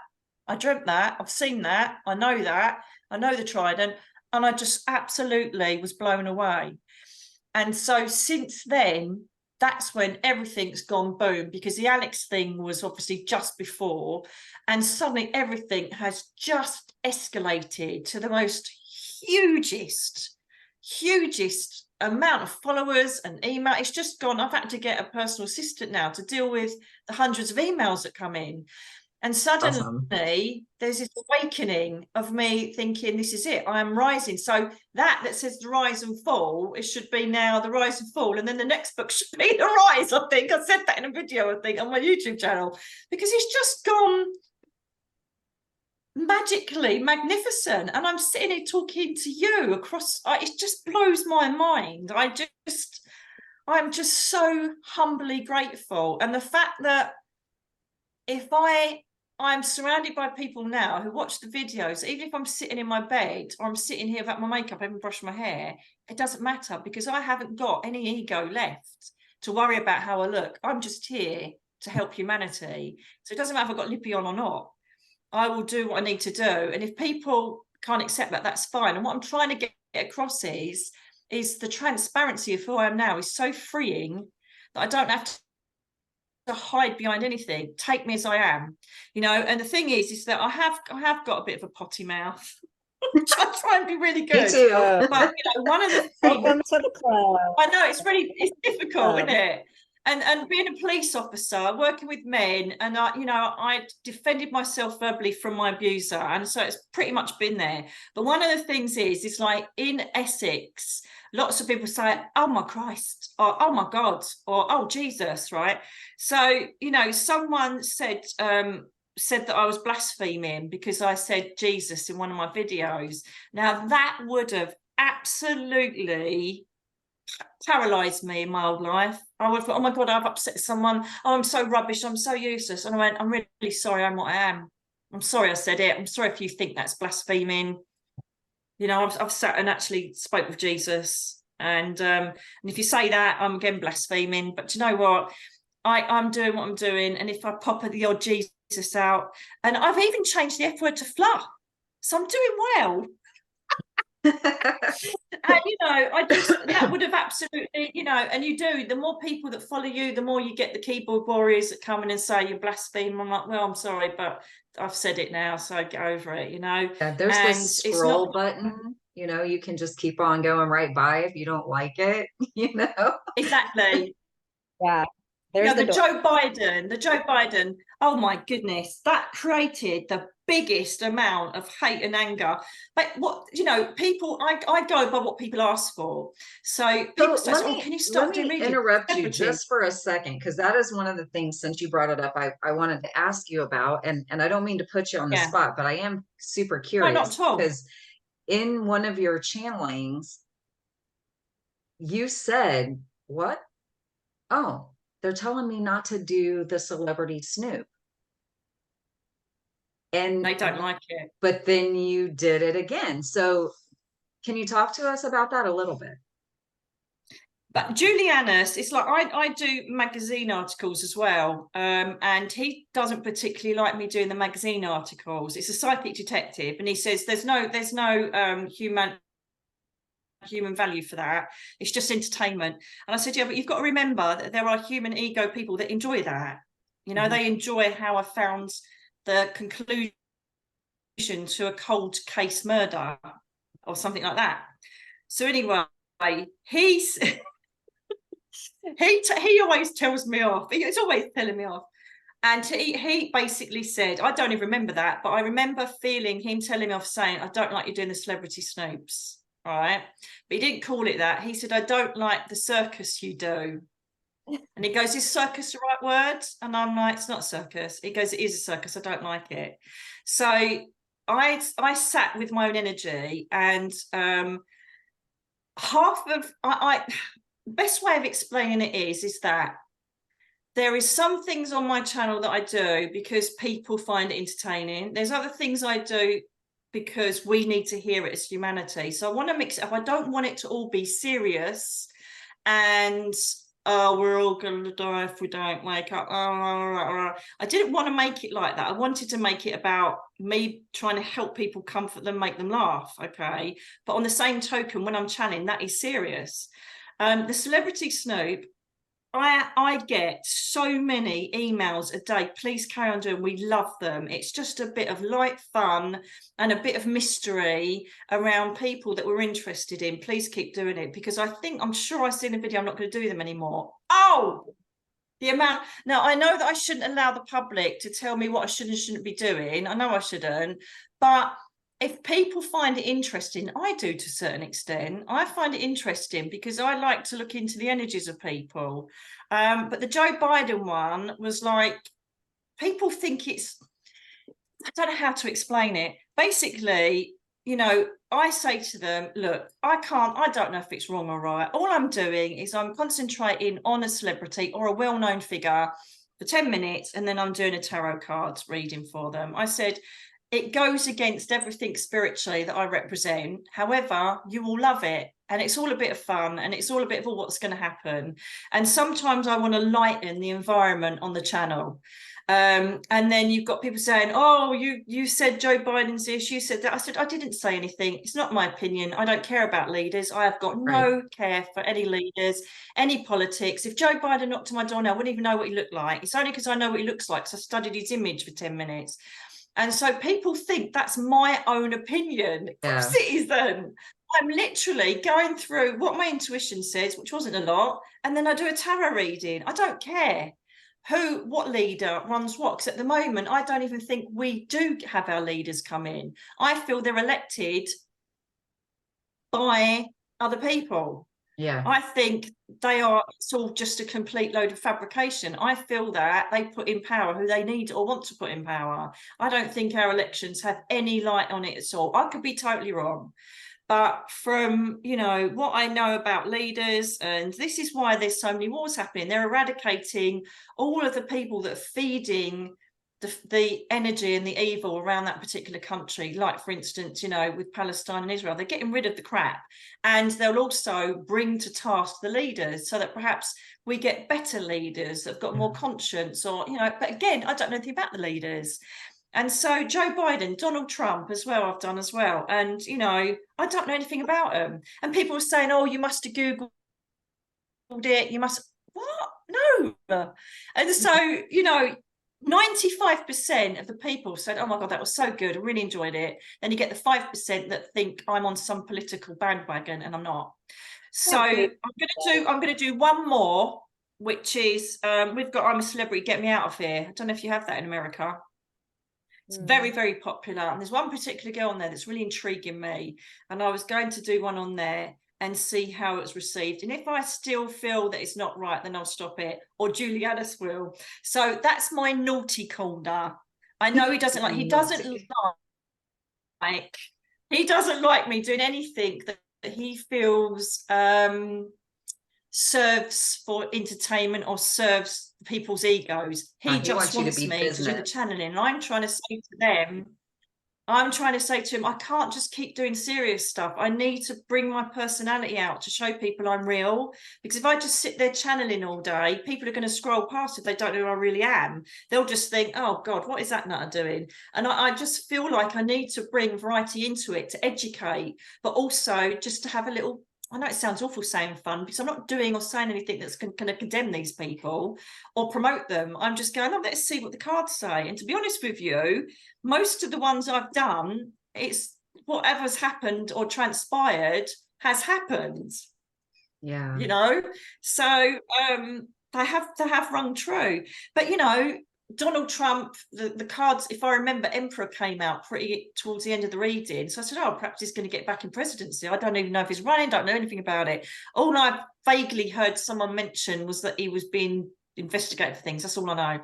I dreamt that. I've seen that. I know that. I know the trident. And I just absolutely was blown away. And so since then, that's when everything's gone boom, because the Alex thing was obviously just before, and suddenly everything has just escalated to the most hugest amount of followers and email. It's just gone. I've had to get a personal assistant now to deal with the hundreds of emails that come in. And suddenly there's this awakening of me thinking, this is it, I am rising. So that says the rise and fall, it should be now the rise and fall. And then the next book should be the rise, I think. I said that in a video, I think, on my YouTube channel, because it's just gone magically magnificent. And I'm sitting here talking to you across, it just blows my mind. I'm just so humbly grateful. And the fact that if I'm surrounded by people now who watch the videos, even if I'm sitting in my bed or I'm sitting here without my makeup, I haven't brushed my hair, it doesn't matter, because I haven't got any ego left to worry about how I look. I'm just here to help humanity. So it doesn't matter if I've got lippy on or not. I will do what I need to do. And if people can't accept that, that's fine. And what I'm trying to get across is the transparency of who I am now is so freeing that I don't have to hide behind anything. Take me as I am, you know. And the thing is that I have got a bit of a potty mouth, which I try and be really good. Me too. But you know, one of the things, Welcome to the club. I know it's difficult, isn't it? And being a police officer, working with men, and I defended myself verbally from my abuser, and so it's pretty much been there. But one of the things is like in Essex, lots of people say, oh my Christ, or oh my God, or oh Jesus, right? So, you know, someone said that I was blaspheming because I said Jesus in one of my videos. Now that would have absolutely paralyzed me in my old life. I would have thought, oh my God, I've upset someone. Oh, I'm so rubbish. I'm so useless. And I went, I'm really sorry. I'm what I am. I'm sorry I said it. I'm sorry if you think that's blaspheming. You know, I've sat and actually spoke with Jesus. And if you say that, I'm again blaspheming. But you know what? I'm doing what I'm doing. And if I pop the odd Jesus out, and I've even changed the F word to fluff. So I'm doing well. And you know, that would have absolutely, you know, and you do, the more people that follow you, the more you get the keyboard warriors that come in and say you blaspheme. I'm like, well, I'm sorry, but I've said it now, so get over it, you know. Yeah, there's this scroll button, you know, you can just keep on going right by if you don't like it, you know. Exactly. Yeah. There's the Joe Biden, oh my goodness, that created the biggest amount of hate and anger. But what, you know, people, I go by what people ask for. So people say, oh, can you stop doing media? Interrupt you just for a second, because that is one of the things, since you brought it up, I wanted to ask you about, and I don't mean to put you on the spot, but I am super curious. No, not at all. Because in one of your channelings, you said, what? Oh, they're telling me not to do the celebrity snoop. And they don't like it. But then you did it again. So can you talk to us about that a little bit? But Julianus, it's like I do magazine articles as well, and he doesn't particularly like me doing the magazine articles. It's a psychic detective, and he says there's no human value for that. It's just entertainment. And I said, yeah, but you've got to remember that there are human ego people that enjoy that. You know, they enjoy how I found the conclusion to a cold case murder or something like that. So anyway, he always tells me off. He's always telling me off. And he basically said, I don't even remember that, but I remember feeling him telling me off, saying, I don't like you doing the celebrity snoops. Right, but he didn't call it that. He said, I don't like the circus you do. And he goes, is circus the right word? And I'm like, it's not circus. He goes, it is a circus. I don't like it. So I sat with my own energy, and half of the best way of explaining it is that there is some things on my channel that I do because people find it entertaining. There's other things I do because we need to hear it as humanity. So I want to mix it up. I don't want it to all be serious and we're all going to die if we don't wake up. I didn't want to make it like that. I wanted to make it about me trying to help people, comfort them, make them laugh, okay? But on the same token, when I'm channeling, that is serious. The Celebrity Snoop, I get so many emails a day. Please carry on doing. We love them. It's just a bit of light fun and a bit of mystery around people that we're interested in. Please keep doing it, because I'm sure I've seen a video. I'm not going to do them anymore. Oh, the amount. Now, I know that I shouldn't allow the public to tell me what I should and shouldn't be doing. I know I shouldn't, but if people find it interesting, I do to a certain extent. I find it interesting because I like to look into the energies of people. But the Joe Biden one was like, people think it's, I don't know how to explain it. Basically, you know, I say to them, look, I don't know if it's wrong or right. All I'm doing is I'm concentrating on a celebrity or a well-known figure for 10 minutes, and then I'm doing a tarot cards reading for them. I said, it goes against everything spiritually that I represent. However, you will love it. And it's all a bit of fun, and it's all a bit of what's going to happen. And sometimes I want to lighten the environment on the channel. And then you've got people saying, oh, you said Joe Biden's this, you said that. I said, I didn't say anything. It's not my opinion. I don't care about leaders. I have got no care for any leaders, any politics. If Joe Biden knocked on my door now, I wouldn't even know what he looked like. It's only because I know what he looks like, because I studied his image for 10 minutes. And so people think that's my own opinion. Of course it isn't. I'm literally going through what my intuition says, which wasn't a lot, and then I do a tarot reading. I don't care what leader runs what, because at the moment, I don't even think we do have our leaders come in. I feel they're elected by other people. Yeah. I think it's all just a complete load of fabrication. I feel that they put in power who they need or want to put in power. I don't think our elections have any light on it at all. I could be totally wrong. But from, you know, what I know about leaders, and this is why there's so many wars happening, they're eradicating all of the people that are feeding the energy and the evil around that particular country. Like, for instance, you know, with Palestine and Israel, they're getting rid of the crap, and they'll also bring to task the leaders so that perhaps we get better leaders that have got more conscience, or, you know, but again, I don't know anything about the leaders. And so Joe Biden, Donald Trump as well, I've done as well. And, you know, I don't know anything about them. And people are saying, oh, you must have Googled it. You must, what? No. And so, you know, 95% of the people said, oh my God, that was so good. I really enjoyed it. Then you get the 5% that think I'm on some political bandwagon, and I'm not. So I'm going to do one more, which is we've got I'm a Celebrity, Get Me Out of Here. I don't know if you have that in America. It's very, very popular. And there's one particular girl on there that's really intriguing me. And I was going to do one on there and see how it's received. And if I still feel that it's not right, then I'll stop it. Or Julianus will. So that's my naughty corner. I know he doesn't he doesn't like me doing anything that he feels serves for entertainment or serves people's egos. He just wants me to do the channeling. And I'm trying to say to them, I'm trying to say to him, I can't just keep doing serious stuff. I need to bring my personality out to show people I'm real. Because if I just sit there channeling all day, people are going to scroll past if they don't know who I really am. They'll just think, oh God, what is that nutter doing? And I just feel like I need to bring variety into it to educate, but also just to have a little, I know it sounds awful saying fun, because I'm not doing or saying anything that's going to condemn these people or promote them. I'm just going, oh, let's see what the cards say. And to be honest with you, most of the ones I've done, it's whatever's happened or transpired has happened. Yeah. You know, so they have rung true. But, you know, Donald Trump, the cards, if I remember, Emperor came out pretty towards the end of the reading. So I said, oh, perhaps he's going to get back in presidency. I don't even know if he's running, don't know anything about it. All I vaguely heard someone mention was that he was being investigated for things. That's all I know.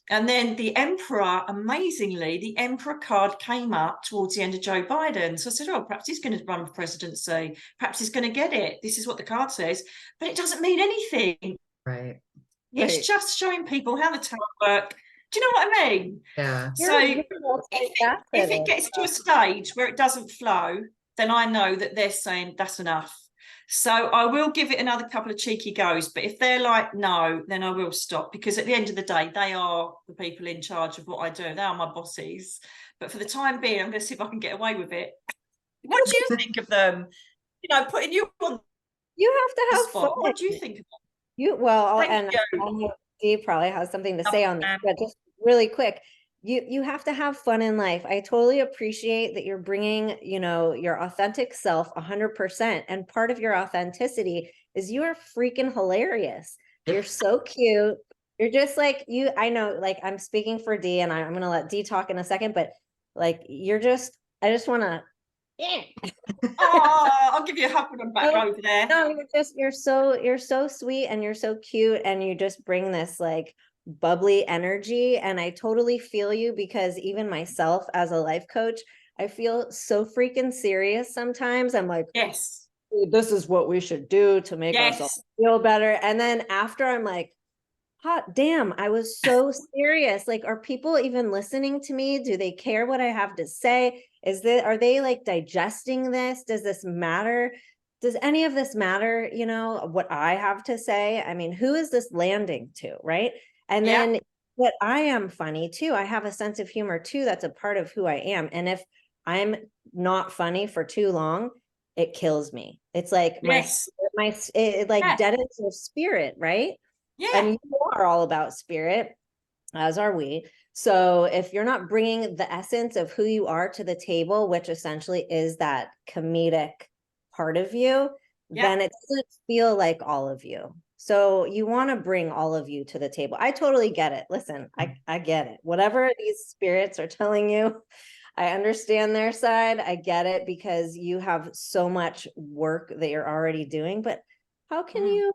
And then the Emperor, amazingly, the Emperor card came up towards the end of Joe Biden. So I said, oh, perhaps he's going to run for presidency. Perhaps he's going to get it. This is what the card says. But it doesn't mean anything. Right. It's just showing people how the talent work. Do you know what I mean? Yeah. So if it gets to a stage where it doesn't flow, then I know that they're saying that's enough. So I will give it another couple of cheeky goes, but if they're like, no, then I will stop, because at the end of the day, they are the people in charge of what I do. They are my bosses. But for the time being, I'm going to see if I can get away with it. What do you think of them? You know, putting you on You have to the have spot. fun. What do you think of them? And I know Dee probably has something to say on this, but just really quick, you have to have fun in life. I totally appreciate that you're bringing, you know, your authentic self 100%. And part of your authenticity is you are freaking hilarious. You're so cute. You're just like you. I know, like, I'm speaking for Dee, and I'm going to let Dee talk in a second, but like, I just want to, Oh, I'll give you a hug when I'm back over there. No, you're so sweet, and you're so cute, and you just bring this like bubbly energy, and I totally feel you, because even myself as a life coach, I feel so freaking serious sometimes. I'm like, yes, this is what we should do to make ourselves feel better. And then after, I'm like, hot damn, I was so serious. Like, are people even listening to me? Do they care what I have to say? Are they like digesting this? Does this matter? Does any of this matter? You know, what I have to say? I mean, who is this landing to? Right. And then, but I am funny too. I have a sense of humor too. That's a part of who I am. And if I'm not funny for too long, it kills me. It's like it like deadens your spirit, right? Yeah. And you are all about spirit, as are we. So if you're not bringing the essence of who you are to the table, which essentially is that comedic part of you, then it doesn't feel like all of you. So you want to bring all of you to the table. I totally get it. Listen, I get it. Whatever these spirits are telling you, I understand their side. I get it, because you have so much work that you're already doing. But how can you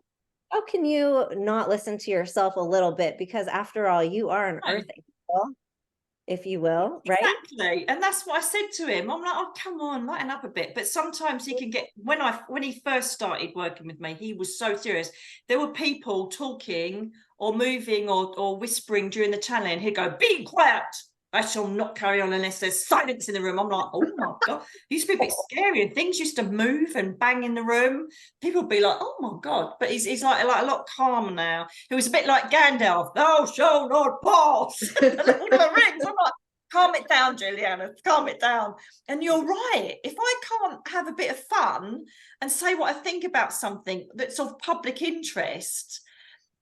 not listen to yourself a little bit? Because after all, you are an earth angel, if you will, right? Exactly. And that's what I said to him. I'm like, oh, come on, lighten up a bit. But sometimes he can get, when he first started working with me, he was so serious. There were people talking or moving or whispering during the channeling. He'd go, be quiet. I shall not carry on unless there's silence in the room. I'm like, oh my God. It used to be a bit scary, and things used to move and bang in the room. People would be like, oh my God. But he's like a lot calmer now. It was a bit like Gandalf, thou shalt not pass. The Lord of the Rings. I'm like, calm it down, Juliana, calm it down. And you're right. If I can't have a bit of fun and say what I think about something that's of public interest,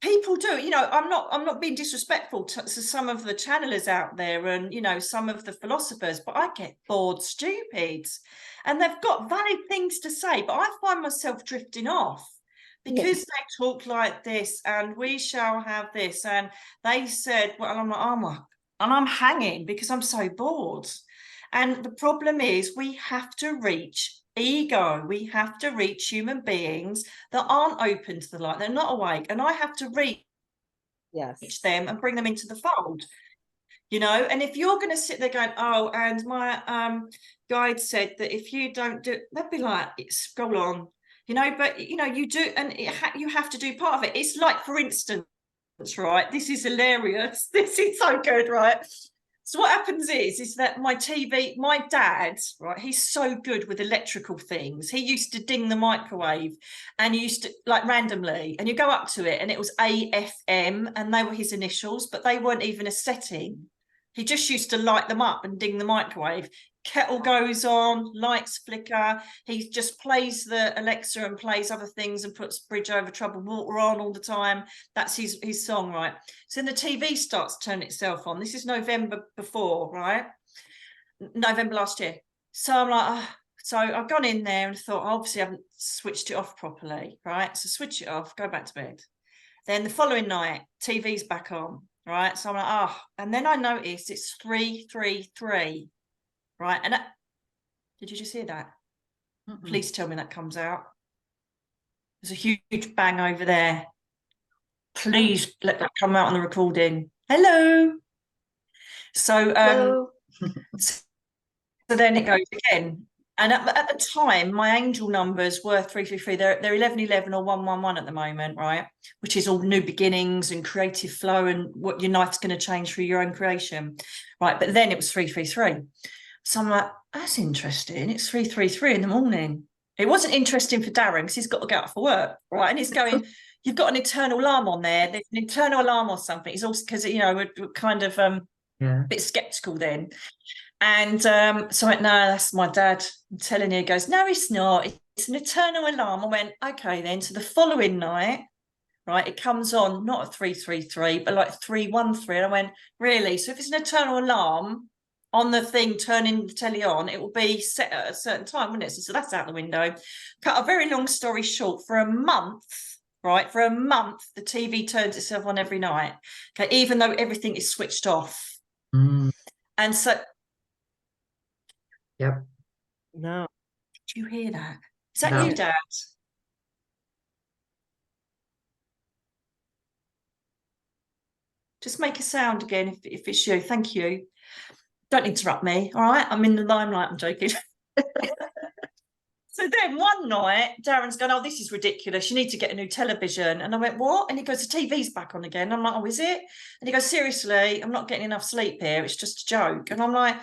people do, you know, I'm not being disrespectful to some of the channelers out there, and, you know, some of the philosophers, but I get bored stupid, and they've got valid things to say, but I find myself drifting off because they talk like this, and we shall have this, and they said, well, and I'm like, oh my, and I'm hanging because I'm so bored. And the problem is, we have to reach ego. We have to reach human beings that aren't open to the light. They're not awake. And I have to reach them and bring them into the fold, you know. And if you're going to sit there going, oh, and my guide said that if you don't do, they'd be like, scroll on, you know. But, you know, you do, and you have to do part of it. It's like, for instance, right, this is hilarious. This is so good, right? So what happens is that my dad, right, he's so good with electrical things. He used to ding the microwave, and he used to, like, randomly, and you go up to it and it was AFM, and they were his initials, but they weren't even a setting. He just used to light them up and ding the microwave. Kettle goes on, lights flicker. He just plays the Alexa and plays other things and puts Bridge Over Troubled Water on all the time. That's his song, right? So then the TV starts to turn itself on. This is November before, right? November last year. So I'm like, so I've gone in there and thought, obviously I haven't switched it off properly, right? So switch it off, go back to bed. Then the following night, TV's back on, right? So I'm like, and then I noticed it's 333. Right, and did you just hear that? Please tell me that comes out. There's a huge bang over there. Please let that come out on the recording. Hello. So, so then it goes again. And at the time, my angel numbers were 333. They're 1111 or 111 at the moment, right? Which is all new beginnings and creative flow and what your life's going to change through your own creation, right? But then it was 333. So I'm like, that's interesting. It's 333 in the morning. It wasn't interesting for Darren because he's got to get up for work, right? And he's going, you've got an internal alarm on there. There's an internal alarm or something. It's also because, you know, we're kind of a bit skeptical then. And so I went, no, that's my dad. I'm telling you. He goes, no, it's not. It's an eternal alarm. I went, okay, then. So the following night, right, it comes on not at 333, but like 313. And I went, really? So if it's an eternal alarm on the thing turning the telly on, it will be set at a certain time, wouldn't it? So that's out the window. Cut a very long story short, for a month, right, for a month, the TV turns itself on every night, okay, even though everything is switched off. And so... Yep. No. Did you hear that? Is that you, Dad? Just make a sound again if it's you. Thank you. Don't interrupt me, all right? I'm in the limelight. I'm joking. So then one night, Darren's going, oh, this is ridiculous. You need to get a new television. And I went, what? And he goes, the TV's back on again. I'm like, oh, is it? And he goes, seriously, I'm not getting enough sleep here. It's just a joke. And I'm like,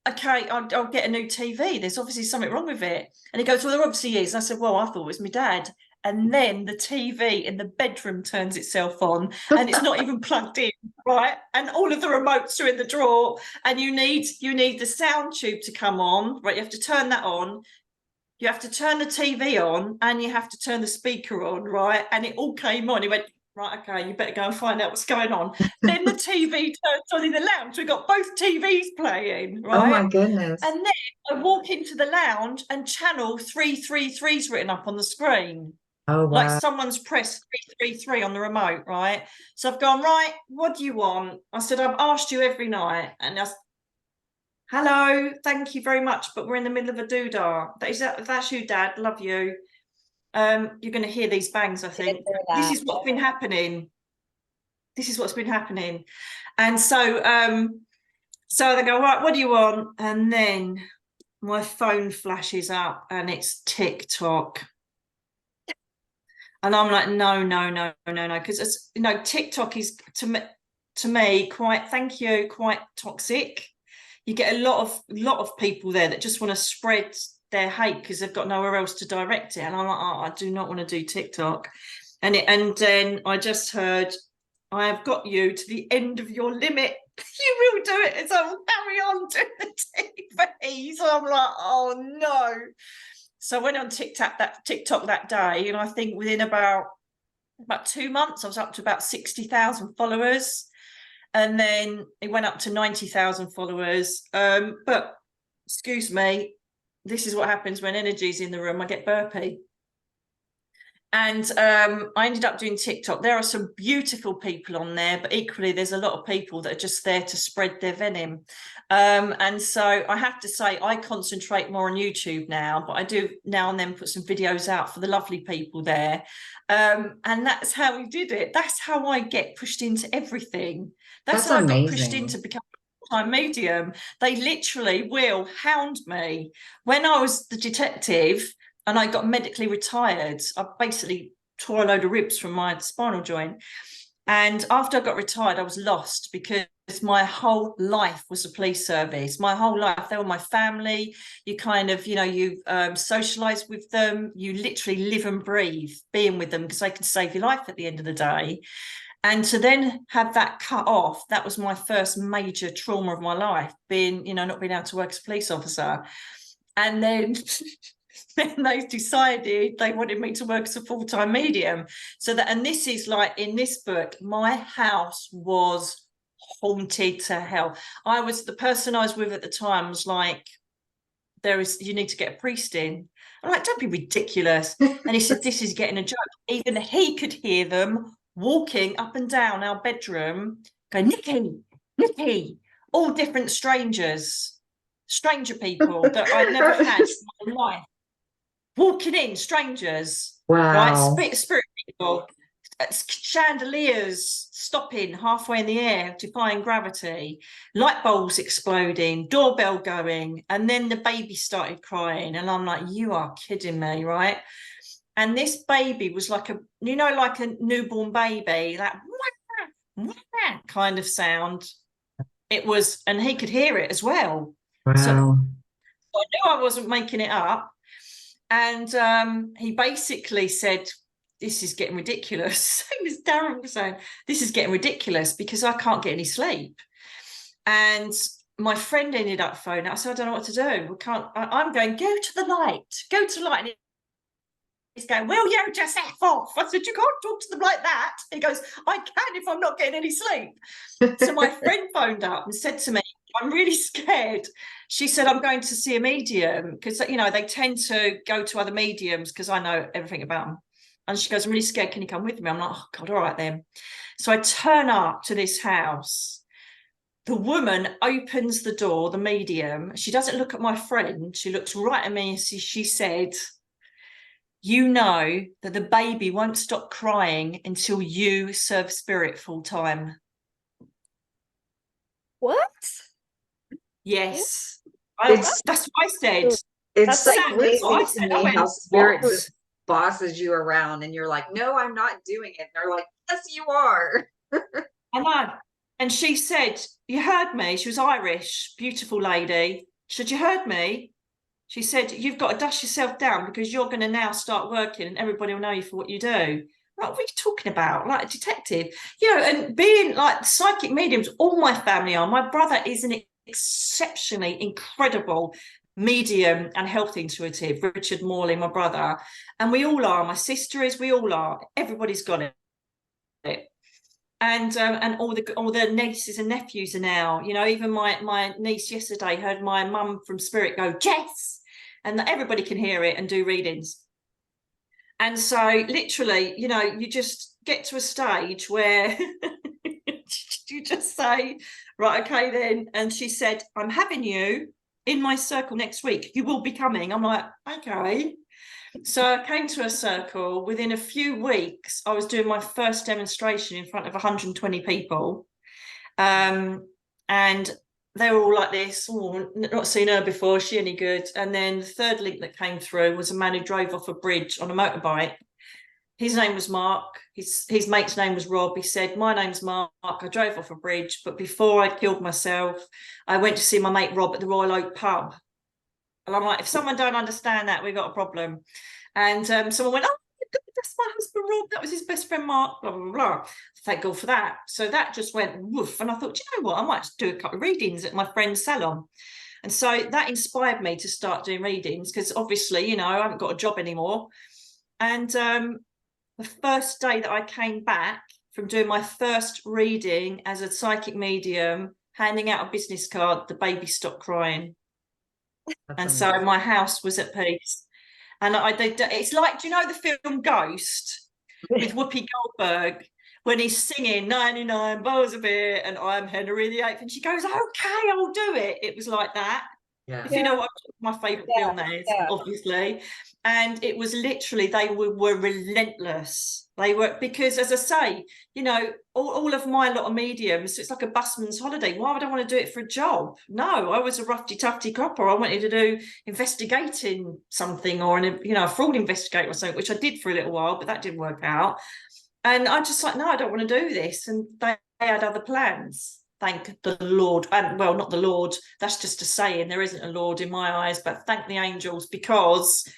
okay, I'll get a new TV. There's obviously something wrong with it. And he goes, well, there obviously is. And I said, well, I thought it was my dad. And then the TV in the bedroom turns itself on and it's not even plugged in, right? And all of the remotes are in the drawer and you need the sound tube to come on, right? You have to turn that on. You have to turn the TV on and you have to turn the speaker on, right? And it all came on. He went, right, okay, you better go and find out what's going on. Then the TV turns on in the lounge. We've got both TVs playing, right? Oh my goodness. And then I walk into the lounge and channel 333 is written up on the screen. Oh, wow. Like someone's pressed 333 on the remote, right? So I've gone, right, what do you want? I said, I've asked you every night. And I said, hello, thank you very much, but we're in the middle of a doodah. That's you, Dad, love you. You're going to hear these bangs, I think. This is what's been happening. This is what's been happening. And so they go, right, what do you want? And then my phone flashes up and it's TikTok. And I'm like, no, because it's, you know, TikTok is to me quite toxic. You get a lot of people there that just want to spread their hate because they've got nowhere else to direct it. And I'm like, oh, I do not want to do TikTok. And then I just heard, I have got you to the end of your limit. You will do it. And so I'll carry on doing the TV. So I'm like, oh no. So I went on TikTok that day, and I think within about 2 months, I was up to about 60,000 followers. And then it went up to 90,000 followers. But excuse me, this is what happens when energy's in the room. I get burpy. And I ended up doing TikTok. There are some beautiful people on there, but equally there's a lot of people that are just there to spread their venom. And so I have to say I concentrate more on YouTube now, but I do now and then put some videos out for the lovely people there. And that's how we did it. That's how I get pushed into everything. That's how amazing. I got pushed into becoming a full-time medium. They literally will hound me. When I was the detective, and I got medically retired, I basically tore a load of ribs from my spinal joint. And after I got retired, I was lost because my whole life was the police service. My whole life, they were my family. You kind of, you know, you socialize with them. You literally live and breathe being with them because they can save your life at the end of the day. And to then have that cut off, that was my first major trauma of my life, being, you know, not being able to work as a police officer. And then... then they decided they wanted me to work as a full-time medium. So that, and this is like in this book, my house was haunted to hell. The person I was with at the time was like, you need to get a priest in. I'm like, don't be ridiculous. And he said, this is getting a joke. Even he could hear them walking up and down our bedroom, going, Nicky, all different stranger people that I'd never had in my life. Walking in, strangers, wow, right? Spirit people. chandeliers stopping halfway in the air, defying gravity, light bulbs exploding, doorbell going, and then the baby started crying, and I'm like, you are kidding me, right? And this baby was like a, you know, like a newborn baby, like kind of sound. It was, and he could hear it as well. Wow. So I knew I wasn't making it up. And he basically said, this is getting ridiculous. Same as Darren was saying, this is getting ridiculous because I can't get any sleep. And my friend ended up phoning. I said, I don't know what to do. We can't, I'm going, go to the light, go to the light. And he's going, will you just F off? I said, you can't talk to them like that. He goes, I can if I'm not getting any sleep. So my friend phoned up and said to me, I'm really scared. She said, I'm going to see a medium because, you know, they tend to go to other mediums because I know everything about them. And she goes, I'm really scared. Can you come with me? I'm like, oh, God, all right then. So I turn up to this house. The woman opens the door, the medium. She doesn't look at my friend. She looks right at me and she said, you know that the baby won't stop crying until you serve spirit full time. What? Yes. That's what I said. It's That's so like crazy I to said, me I went, how spirit what? just bosses you around and you're like, no, I'm not doing it. And they're like, yes, you are. I know. And she said, you heard me. She was Irish, beautiful lady. She said, you heard me? She said, you've got to dust yourself down because you're going to now start working and everybody will know you for what you do. Like, what are you talking about? Like a detective, you know, and being like psychic mediums, all my family are. My brother is an exceptionally incredible medium and health intuitive, Richard Morley, my brother. And we all are. My sister is, we all are. Everybody's got it. And all the nieces and nephews are now, you know, even my niece yesterday heard my mum from Spirit go, Jess, and everybody can hear it and do readings. And so literally, you know, you just get to a stage where you just say, right, okay then. And she said, I'm having you in my circle next week. You will be coming. I'm like, okay. So I came to a circle. Within a few weeks, I was doing my first demonstration in front of 120 people. And they were all like this, oh, not seen her before, is she any good? And then the third link that came through was a man who drove off a bridge on a motorbike. His name was Mark. His mate's name was Rob. He said, my name's Mark. I drove off a bridge, but before I killed myself, I went to see my mate Rob at the Royal Oak pub. And I'm like, if someone don't understand that, we've got a problem. And someone went, oh, that's my husband Rob. That was his best friend Mark, blah, blah, blah. Thank God for that. So that just went woof. And I thought, do you know what? I might do a couple of readings at my friend's salon. And so that inspired me to start doing readings because obviously, you know, I haven't got a job anymore. And the first day that I came back from doing my first reading as a psychic medium, handing out a business card, the baby stopped crying. And so my house was at peace. And it's like, do you know the film Ghost with Whoopi Goldberg when he's singing 99 bowls of beer and I'm Henry VIII, and she goes, okay, I'll do it. It was like that. Yeah. If you know what my favorite film that is, obviously. And it was literally, they were relentless. They were, because as I say, you know, all of my lot of mediums, it's like a busman's holiday. Why would I want to do it for a job? No, I was a roughy tufty copper. I wanted to do investigating something or a fraud investigator or something, which I did for a little while, but that didn't work out. And I just like, no, I don't want to do this. And they had other plans. Thank the Lord. And well, not the Lord. That's just a saying. There isn't a Lord in my eyes, but thank the angels, because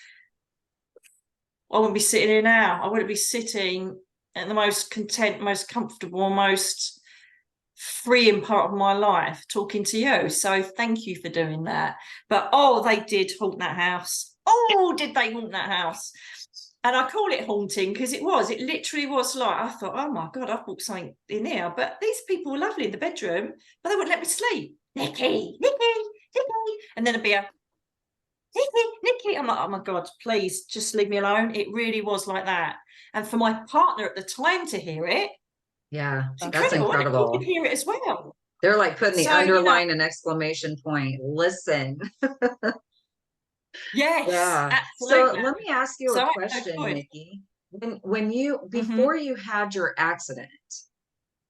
I wouldn't be sitting here now. I wouldn't be sitting at the most content, most comfortable, most freeing part of my life talking to you. So thank you for doing that. But they did haunt that house. Oh, did they haunt that house? And I call it haunting because it literally was like, I thought, oh my God, I've brought something in here. But these people were lovely in the bedroom, but they wouldn't let me sleep. Nicky, Nicky, Nicky. And then it'd be a Nicky, Nicky. I'm like, oh my God, please just leave me alone. It really was like that. And for my partner at the time to hear it. Yeah, That's incredible. You could hear it as well. They're like putting the underline and exclamation point. Listen. Yes. Yeah. Absolutely. So let me ask you a question, Nicky. when you, before you had your accident,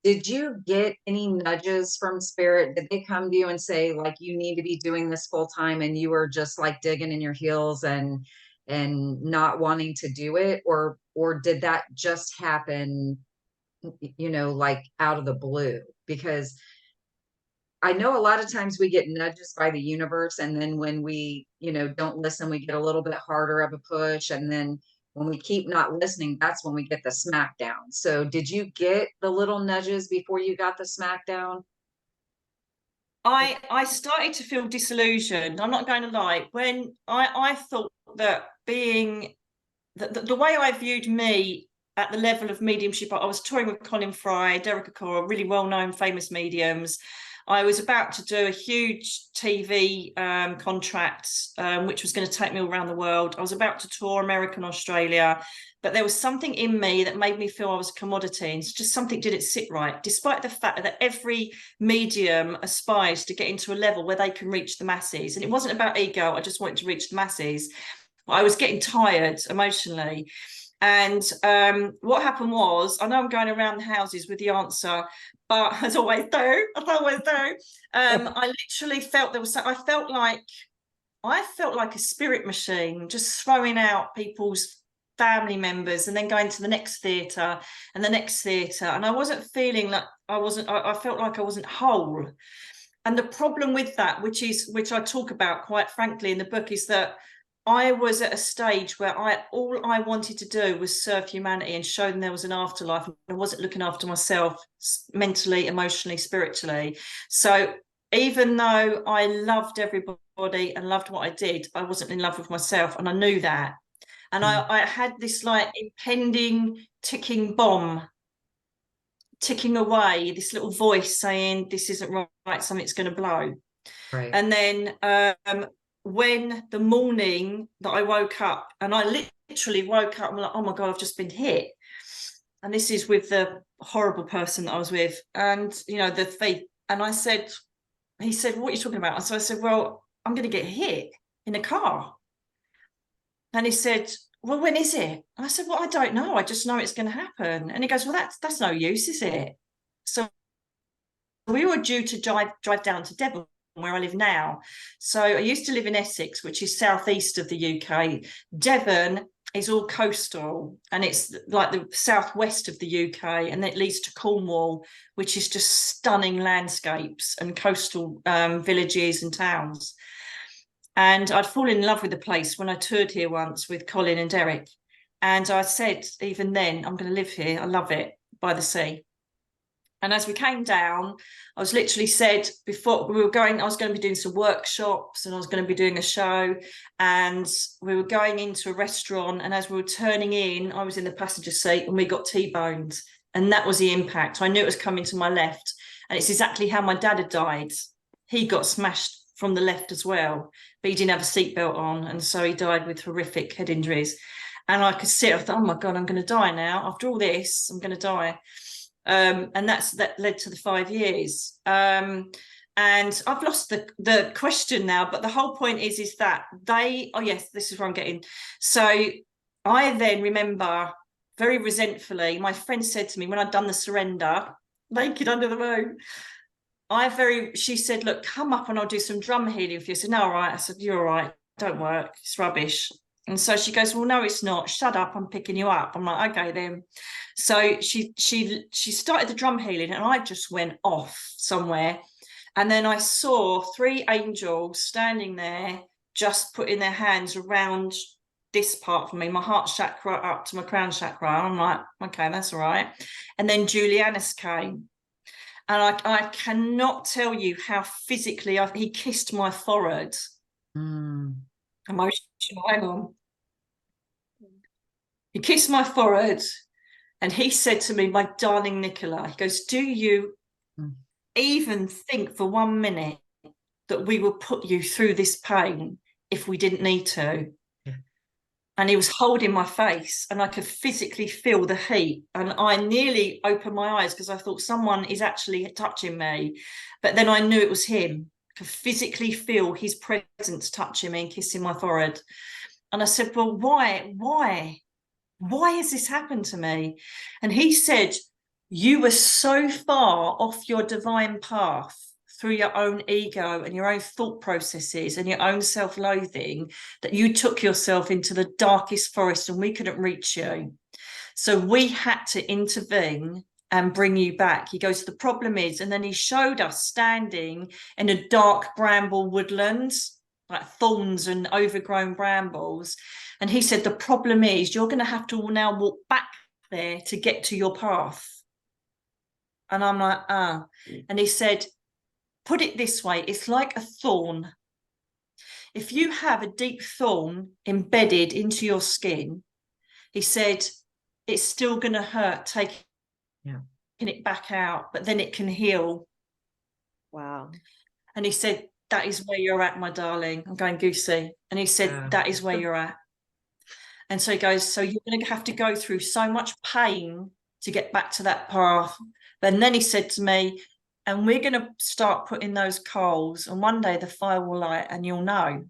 did you get any nudges from spirit? Did they come to you and say, like, you need to be doing this full time, and you were just like digging in your heels and not wanting to do it? Or did that just happen, you know, like out of the blue? Because I know a lot of times we get nudges by the universe, and then when we, you know, don't listen, we get a little bit harder of a push. And then when we keep not listening, that's when we get the smackdown. So did you get the little nudges before you got the smackdown? I started to feel disillusioned. I'm not going to lie. When I thought that being the way I viewed me at the level of mediumship, I was touring with Colin Fry, Derek Okora, really well-known, famous mediums. I was about to do a huge TV contract, which was going to take me all around the world. I was about to tour America and Australia, but there was something in me that made me feel I was a commodity, and just something didn't sit right, despite the fact that every medium aspires to get into a level where they can reach the masses. And it wasn't about ego. I just wanted to reach the masses. I was getting tired emotionally. And what happened was, I know I'm going around the houses with the answer, but as always do, I literally felt there was, I felt like a spirit machine, just throwing out people's family members and then going to the next theatre and the next theatre. And I wasn't feeling like I felt like I wasn't whole. And the problem with that, which I talk about quite frankly in the book, is that I was at a stage where all I wanted to do was serve humanity and show them there was an afterlife. I wasn't looking after myself mentally, emotionally, spiritually. So even though I loved everybody and loved what I did, I wasn't in love with myself, and I knew that. And I had this like impending ticking bomb ticking away, this little voice saying, this isn't right, something's going to blow. Right. And then when the morning that I woke up, and I literally woke up, I'm like, oh my God, I've just been hit. And this is with the horrible person that I was with. And, you know, the thief. And he said, what are you talking about? And so I said, well, I'm going to get hit in a car. And he said, well, when is it? And I said, well, I don't know. I just know it's going to happen. And he goes, well, that's no use, is it? So we were due to drive down to Devon, where I live now. So I used to live in Essex, which is southeast of the UK. Devon is all coastal, and it's like the southwest of the UK, and it leads to Cornwall, which is just stunning landscapes and coastal villages and towns. And I'd fallen in love with the place when I toured here once with Colin and Derek. And I said, even then, I'm going to live here. I love it, by the sea. And as we came down, I was literally said, before we were going, I was going to be doing some workshops and I was going to be doing a show. And we were going into a restaurant. And as we were turning in, I was in the passenger seat and we got T-boned. And that was the impact. I knew it was coming to my left. And it's exactly how my dad had died. He got smashed from the left as well, but he didn't have a seatbelt on. And so he died with horrific head injuries. And I could see it. I thought, oh my God, I'm going to die now. After all this, I'm going to die. And that led to the 5 years. And I've lost the question now, but the whole point is that oh yes, this is where I'm getting. So I then remember very resentfully, my friend said to me when I'd done the surrender, naked under the moon, she said, look, come up and I'll do some drum healing for you. I said, no, all right. I said, you're all right, don't work, it's rubbish. And so she goes, well, no, it's not. Shut up, I'm picking you up. I'm like, okay then. So she started the drum healing and I just went off somewhere. And then I saw 3 angels standing there, just putting their hands around this part for me, my heart chakra up to my crown chakra. I'm like, okay, that's all right. And then Julianus came. And I cannot tell you how physically he kissed my forehead. Emotional, hang on. He kissed my forehead and he said to me, my darling Nicola, he goes, do you even think for 1 minute that we will put you through this pain if we didn't need to? Yeah. And he was holding my face and I could physically feel the heat. And I nearly opened my eyes because I thought someone is actually touching me. But then I knew it was him. I could physically feel his presence touching me and kissing my forehead. And I said, well, why why has this happened to me? And he said, you were so far off your divine path through your own ego and your own thought processes and your own self-loathing that you took yourself into the darkest forest and we couldn't reach you. So we had to intervene and bring you back. He goes, the problem is, and then he showed us standing in a dark bramble woodland, like thorns and overgrown brambles. And he said, the problem is you're going to have to now walk back there to get to your path. And I'm like, ah. And he said, put it this way, it's like a thorn. If you have a deep thorn embedded into your skin, he said, it's still going to hurt taking it back out, but then it can heal. Wow. And he said, that is where you're at, my darling. I'm going goosey. And he said, that is where you're at. And so he goes, so you're going to have to go through so much pain to get back to that path. And then he said to me, and we're going to start putting those coals, and one day the fire will light and you'll know.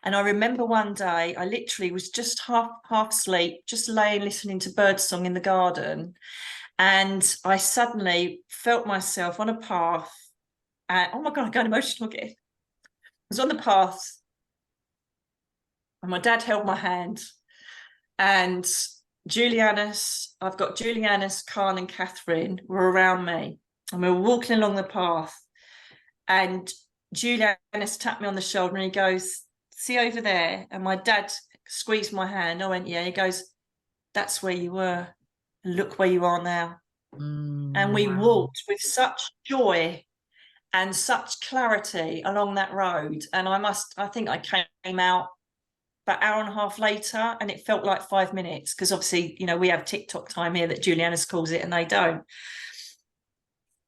And I remember one day I literally was just half asleep, just laying listening to birdsong in the garden. And I suddenly felt myself on a path. And oh my God, I'm going emotional again. I was on the path and my dad held my hand. And I've got Julianus, Carl and Catherine were around me. And we were walking along the path. And Julianus tapped me on the shoulder and he goes, see over there? And my dad squeezed my hand. I went, yeah. He goes, that's where you were. And look where you are now. And we walked with such joy and such clarity along that road. And I think I came out about an hour and a half later and it felt like 5 minutes, because obviously, you know, we have TikTok time here that Julianus calls it and they don't.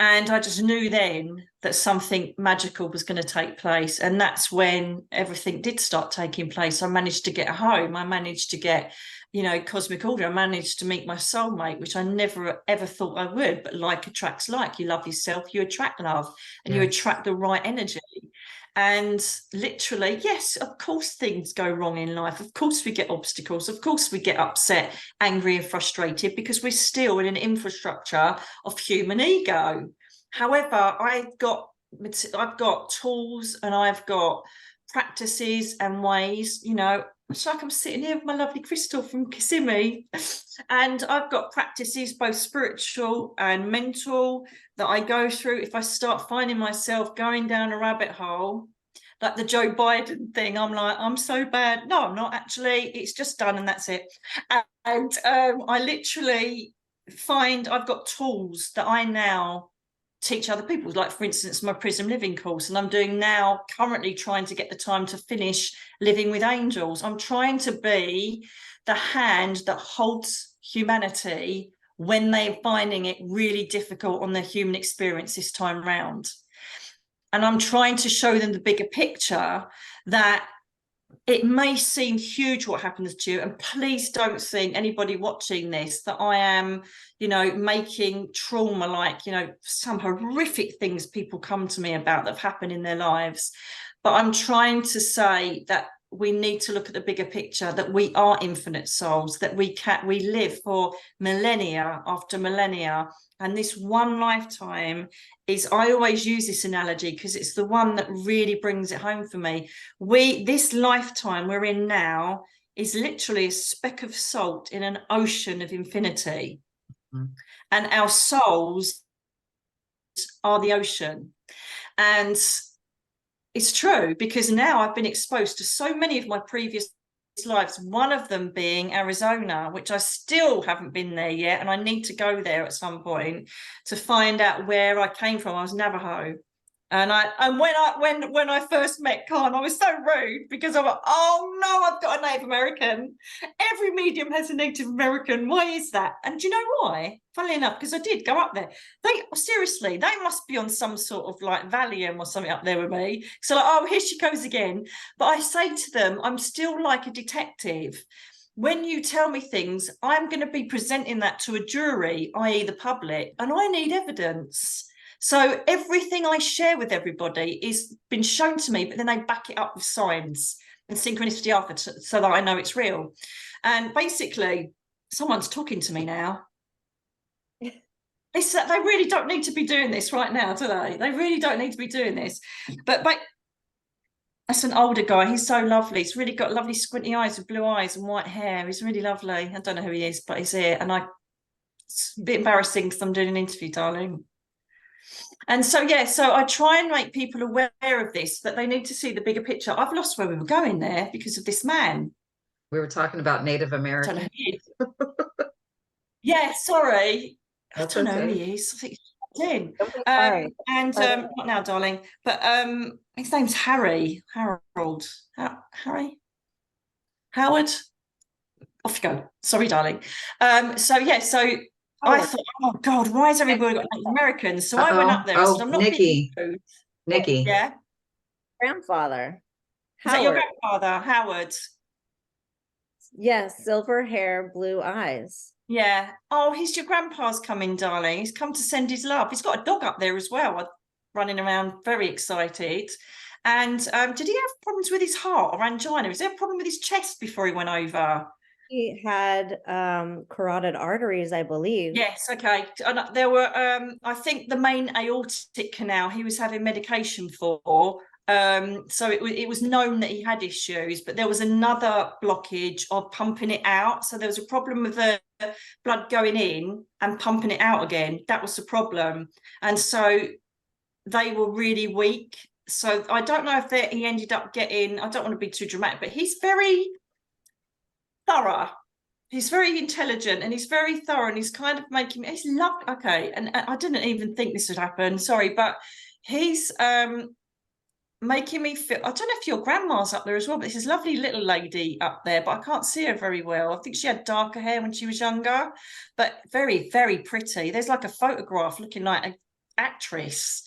And I just knew then that something magical was going to take place. And that's when everything did start taking place. I managed to get home. I managed to get, you know, cosmic order. I managed to meet my soulmate, which I never, ever thought I would. But like attracts like. You love yourself, you attract love, and you attract the right energy. And literally, yes, of course, things go wrong in life. Of course, we get obstacles. Of course, we get upset, angry and frustrated because we're still in an infrastructure of human ego. However, I've got tools and I've got practices and ways, you know, it's like I'm sitting here with my lovely crystal from Kissimmee, and I've got practices, both spiritual and mental, that I go through. If I start finding myself going down a rabbit hole, like the Joe Biden thing, I'm like, I'm so bad. No, I'm not actually. It's just done and that's it. And I literally find I've got tools that I now teach other people, like for instance my Prism Living course, and I'm doing now currently trying to get the time to finish Living with Angels. I'm trying to be the hand that holds humanity when they're finding it really difficult on their human experience this time round. And I'm trying to show them the bigger picture, that it may seem huge what happens to you, and please don't think, anybody watching this, that I am, you know, making trauma like, you know, some horrific things people come to me about that have happened in their lives. But I'm trying to say that we need to look at the bigger picture, that we are infinite souls, that we live for millennia after millennia. And this one lifetime is, I always use this analogy because it's the one that really brings it home for me. This lifetime we're in now is literally a speck of salt in an ocean of infinity. And our souls are the ocean. And it's true, because now I've been exposed to so many of my previous lives, one of them being Arizona, which I still haven't been there yet, and I need to go there at some point to find out where I came from. I was Navajo. And when I first met Khan, I was so rude because I'm like, oh no, I've got a Native American. Every medium has a Native American. Why is that? And do you know why? Funnily enough, because I did go up there. They must be on some sort of like Valium or something up there with me. So like, oh, here she goes again. But I say to them, I'm still like a detective. When you tell me things, I'm going to be presenting that to a jury, i.e. the public, and I need evidence. So everything I share with everybody is been shown to me, but then they back it up with signs and synchronicity after, so that I know it's real. And basically, Someone's talking to me now. They really don't need to be doing this right now, do they? They really don't need to be doing this. But that's an older guy. He's so lovely. He's really got lovely squinty eyes with blue eyes and white hair. He's really lovely. I don't know who he is, but he's here. And it's a bit embarrassing because I'm doing an interview, darling. And so, yeah, so I try and make people aware of this, that they need to see the bigger picture. I've lost where we were going there because of this man. We were talking about Native American. I don't know who he is. Yeah, sorry. That's I don't know okay. who he is. I think he's in. Sorry. Not now, darling. But his name's Harry. Harold. Harry? Howard? Off you go. Sorry, darling. So yeah, so I thought, oh God, why has everybody got Native Americans? So I went up there and said, I'm not Nicky. being rude. Nicky. Yeah. Grandfather. Is that your grandfather, Howard? Yes, silver hair, blue eyes. Yeah. Oh, your grandpa's coming, darling. He's come to send his love. He's got a dog up there as well, running around, very excited. And did he have problems with his heart or angina? Is there a problem with his chest before he went over? He had carotid arteries, I believe. Yes, okay. And there were, I think the main aortic canal he was having medication for. So it was known that he had issues, but there was another blockage of pumping it out. So there was a problem with the blood going in and pumping it out again. That was the problem. And so they were really weak. So I don't know if he ended up getting, I don't want to be too dramatic, but he's very thorough. He's very intelligent and he's very thorough, and he's kind of making me, okay. And I didn't even think this would happen. Sorry, but he's making me feel, I don't know if your grandma's up there as well, but this is lovely little lady up there, but I can't see her very well. I think she had darker hair when she was younger, but very, very pretty. There's like a photograph looking like an actress,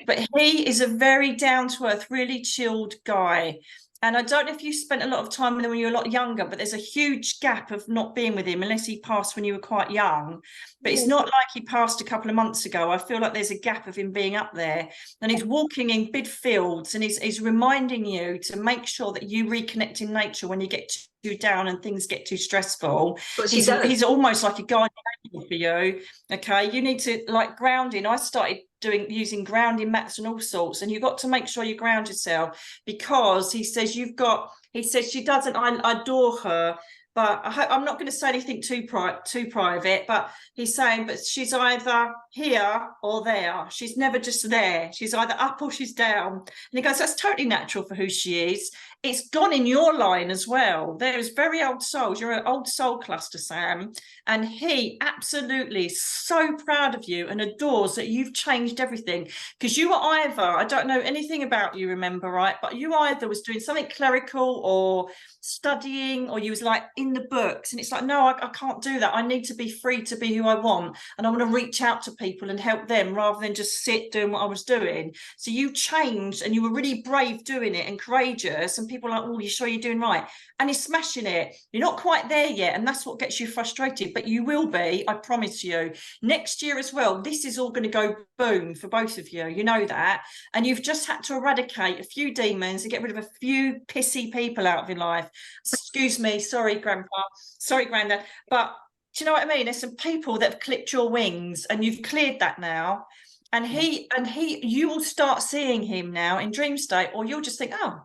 but he is a very down-to-earth, really chilled guy. And I don't know if you spent a lot of time with him when you were a lot younger, but there's a huge gap of not being with him unless he passed when you were quite young. But it's not like he passed a couple of months ago. I feel like there's a gap of him being up there, and he's walking in big fields, and he's reminding you to make sure that you reconnect in nature when you get too down and things get too stressful. He's almost like a guardian angel for you. Okay, you need to, like, grounding. I started using grounding mats and all sorts, and you've got to make sure you ground yourself, because he says she doesn't, I adore her, but I'm not going to say anything too private, but he's saying, but she's either here or there. She's never just there. She's either up or she's down. And he goes, that's totally natural for who she is. It's gone in your line as well. There's very old souls. You're an old soul cluster, Sam. And he absolutely is so proud of you and adores that you've changed everything. Because you were either, I don't know anything about you, remember, right? But you either was doing something clerical or studying, or you was like in the books. And it's like, no, I can't do that. I need to be free to be who I want. And I want to reach out to people and help them rather than just sit doing what I was doing. So you changed, and you were really brave doing it and courageous. And people are like, oh, you sure you're doing right? And you're smashing it. You're not quite there yet, and that's what gets you frustrated, but you will be, I promise you. Next year as well, this is all going to go boom for both of you. You know that. And you've just had to eradicate a few demons and get rid of a few pissy people out of your life. Excuse me. Sorry, Grandpa. Sorry, Grandad. But do you know what I mean? There's some people that have clipped your wings, and you've cleared that now. And you will start seeing him now in dream state, or you'll just think, oh,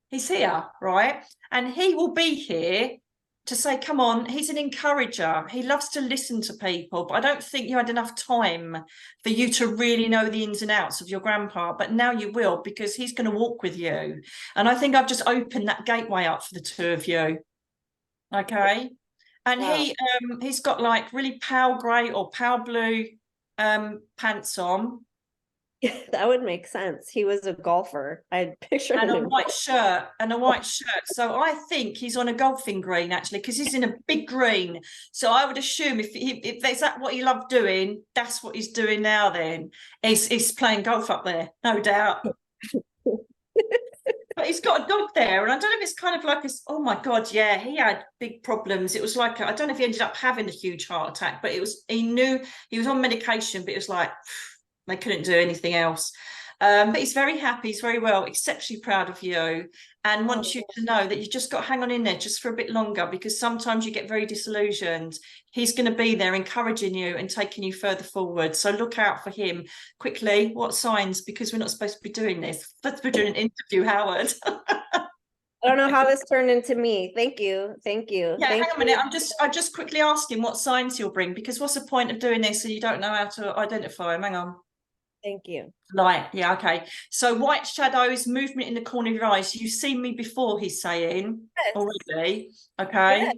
he's here, right? And he will be here to say, come on. He's an encourager. He loves to listen to people, but I don't think you had enough time for you to really know the ins and outs of your grandpa. But now you will, because he's going to walk with you. And I think I've just opened that gateway up for the two of you. Okay. And wow. He's got like really pale grey or pale blue pants on. That would make sense. He was a golfer. I'd picture and him. A white shirt. So I think he's on a golfing green, actually, because he's in a big green. So I would assume if that's what he loved doing, that's what he's doing now. Then he's playing golf up there, no doubt. But he's got a dog there, and I don't know if it's kind of like a, oh my God, yeah, he had big problems. It was like, I don't know if he ended up having a huge heart attack, but he knew he was on medication, but it was like, they couldn't do anything else. But he's very happy, he's very well, exceptionally proud of you. and wants you to know that you just got to hang on in there just for a bit longer, because sometimes you get very disillusioned. He's going to be there encouraging you and taking you further forward. So look out for him. Quickly, what signs? Because we're not supposed to be doing this. Let's be doing an interview, Howard. I don't know how this turned into me. Thank you. Thank you. Yeah, Thank hang on a minute. I just quickly ask him what signs he'll bring, because what's the point of doing this and you don't know how to identify him? Hang on. Thank you. Light, yeah, okay. So white shadows, movement in the corner of your eyes. You've seen me before, he's saying, Yes. already. Okay. Yes.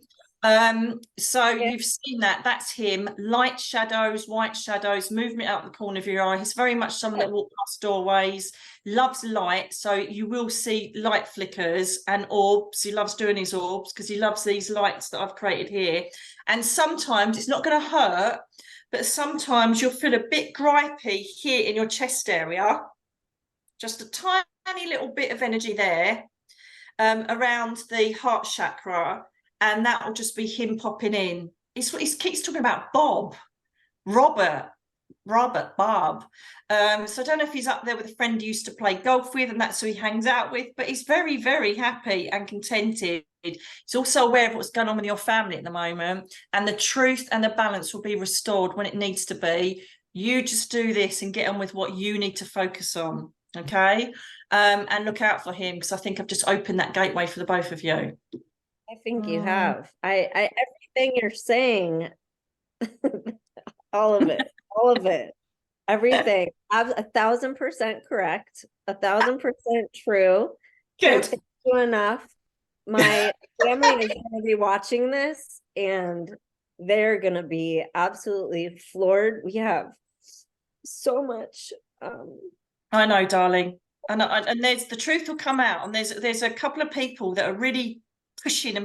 So Yes. you've seen that. That's him. Light shadows, white shadows, movement out the corner of your eye. He's very much someone that walks past doorways, loves light. So you will see light flickers and orbs. He loves doing his orbs because he loves these lights that I've created here. And sometimes it's not going to hurt, but sometimes you'll feel a bit gripey here in your chest area, just a tiny little bit of energy there, around the heart chakra, and that will just be him popping in. He keeps talking about Bob, Bob. So I don't know if he's up there with a friend he used to play golf with, and that's who he hangs out with, but he's very, very happy and contented. He's also aware of what's going on with your family at the moment, and the truth and the balance will be restored when it needs to be. You just do this and get on with what you need to focus on, okay? And look out for him, because I think I've just opened that gateway for the both of you. I think you have. I everything you're saying, all of it, everything, 1,000% correct, 1,000% true. Good. Thank you enough. My family is going to be watching this, and they're going to be absolutely floored. We have so much. I know, darling. And there's the truth will come out, and there's a couple of people that are really pushing,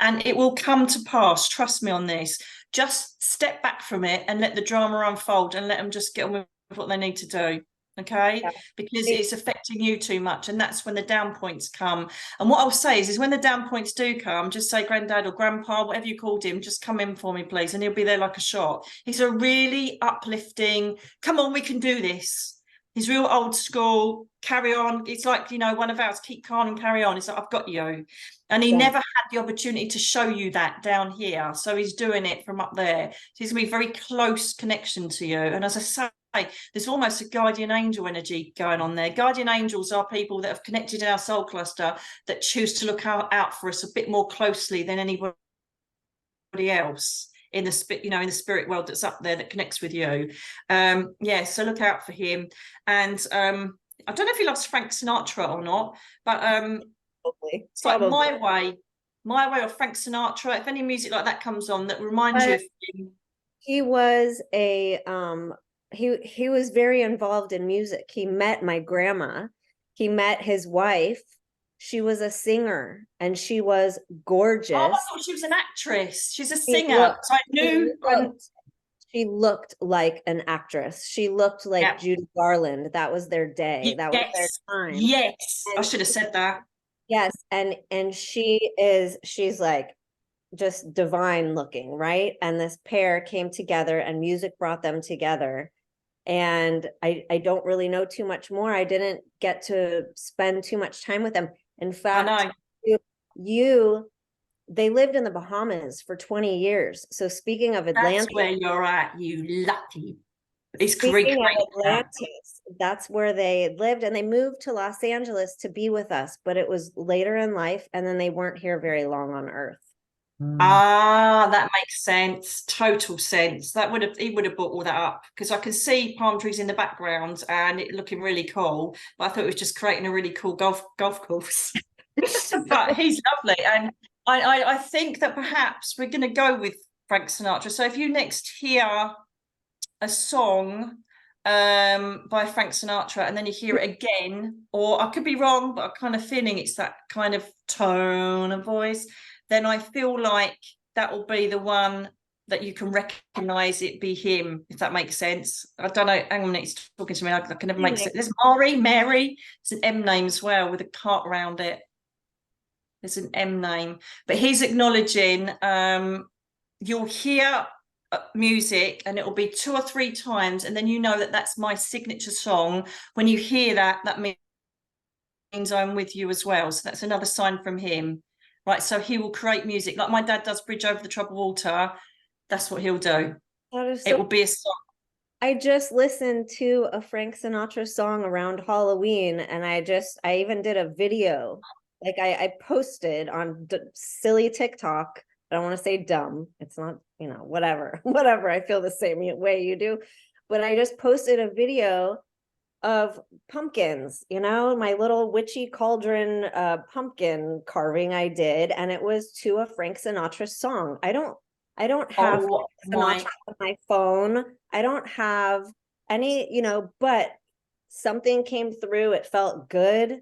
and it will come to pass. Trust me on this. Just step back from it and let the drama unfold, and let them just get on with what they need to do. Okay, yeah. Because it's affecting you too much, and that's when the down points come. And what I'll say is when the down points do come, just say granddad or grandpa, whatever you called him, just come in for me, please, and he'll be there like a shot. He's a really uplifting, come on, we can do this. He's real old school, carry on. It's like, you know, one of ours, keep calm and carry on. It's like, I've got you. And he never had the opportunity to show you that down here. So he's doing it from up there. So he's going to be a very close connection to you. And as I say, there's almost a guardian angel energy going on there. Guardian angels are people that have connected in our soul cluster that choose to look out for us a bit more closely than anybody else in the in the spirit world that's up there that connects with you. Yeah, so look out for him. And I don't know if he loves Frank Sinatra or not, but it's like my way of Frank Sinatra. If any music like that comes on that reminds you of him. He was a he was very involved in music. He met my grandma. He met his wife. She was a singer, and she was gorgeous. Oh, I thought she was an actress. She's a singer. So I knew. She looked like an actress. She looked like Judy Garland. That was their day. That was their time. Yes, and I should have said that. Yes, and she's like just divine looking, right? And this pair came together, and music brought them together. And I don't really know too much more. I didn't get to spend too much time with them. In fact, they lived in the Bahamas for 20 years. So speaking of Atlantis, that's where you're at, you lucky. Speaking of Atlantis, that's where they lived, and they moved to Los Angeles to be with us, but it was later in life, and then they weren't here very long on Earth. Ah, that makes sense. Total sense. He would have brought all that up, because I can see palm trees in the background and it looking really cool. But I thought it was just creating a really cool golf course. But he's lovely, and I think that perhaps we're going to go with Frank Sinatra. So if you next hear a song by Frank Sinatra and then you hear it again, or I could be wrong, but I'm kind of feeling it's that kind of tone of voice, then I feel like that will be the one that you can recognize it be him, if that makes sense. I don't know. Hang on a minute, he's talking to me. I can never make sense. There's Mary. It's an M name as well with a cart around it. There's an M name. But he's acknowledging you'll hear music and it will be 2 or 3 times, and then you know that that's my signature song. When you hear that, that means means I'm with you as well. So that's another sign from him, right? So he will create music like my dad does Bridge Over the Troubled Water. That's what he'll do. That is It so will be a song. I just listened to a Frank Sinatra song around Halloween, and I even did a video. Like I posted on silly TikTok. I don't want to say dumb. It's not, whatever, whatever. I feel the same way you do. But I just posted a video of pumpkins, my little witchy cauldron pumpkin carving I did, and it was to a Frank Sinatra song. I don't have Sinatra on my phone. I don't have any, but something came through. It felt good.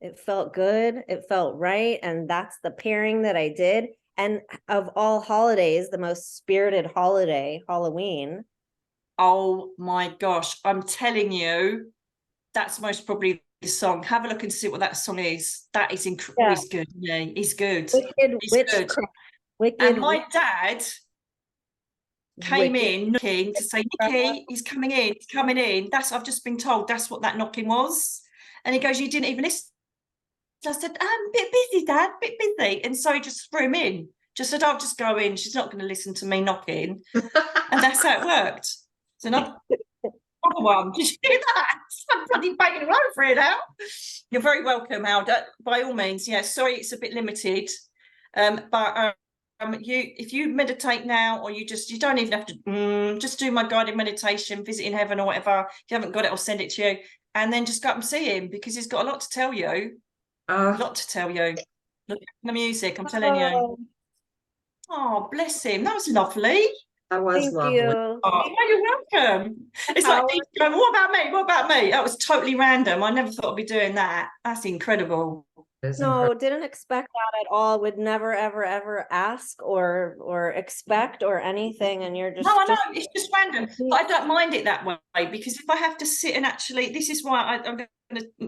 It felt good. It felt right. And that's the pairing that I did. And of all holidays, the most spirited holiday, Halloween. Oh my gosh. I'm telling you, that's most probably the song. Have a look and see what that song is. That is incredible. Yeah. He's good. Yeah, he's good. Wicked He's witchcraft. good. Wicked, and my dad came wicked, in knocking to say, Nicky, he's coming in, he's coming in. I've just been told that's what that knocking was. And he goes, you didn't even listen. I said, I'm a bit busy, Dad, a bit busy. And so he just threw him in. Just said, I'll just go in. She's not going to listen to me knocking. And that's how it worked. So another one. Did you do that? I'm bloody banging around for it now. You're very welcome, Alda. By all means, yeah. Sorry, it's a bit limited. But if you meditate now, or you don't even have to just do my guided meditation, visiting heaven or whatever. If you haven't got it, I'll send it to you. And then just go up and see him, because he's got a lot to tell you. A lot to tell you. Look at the music, I'm telling you. Oh, bless him. That was lovely. That was Thank lovely. you. Oh, you're welcome. It's like he's going, what about me? What about me? That was totally random. I never thought I'd be doing that. That's incredible. No, didn't expect that at all. Would never, ever, ever ask or expect or anything. And you're just No, I know, it's just random. But I don't mind it that way, because if I have to sit and actually, this is why I'm going to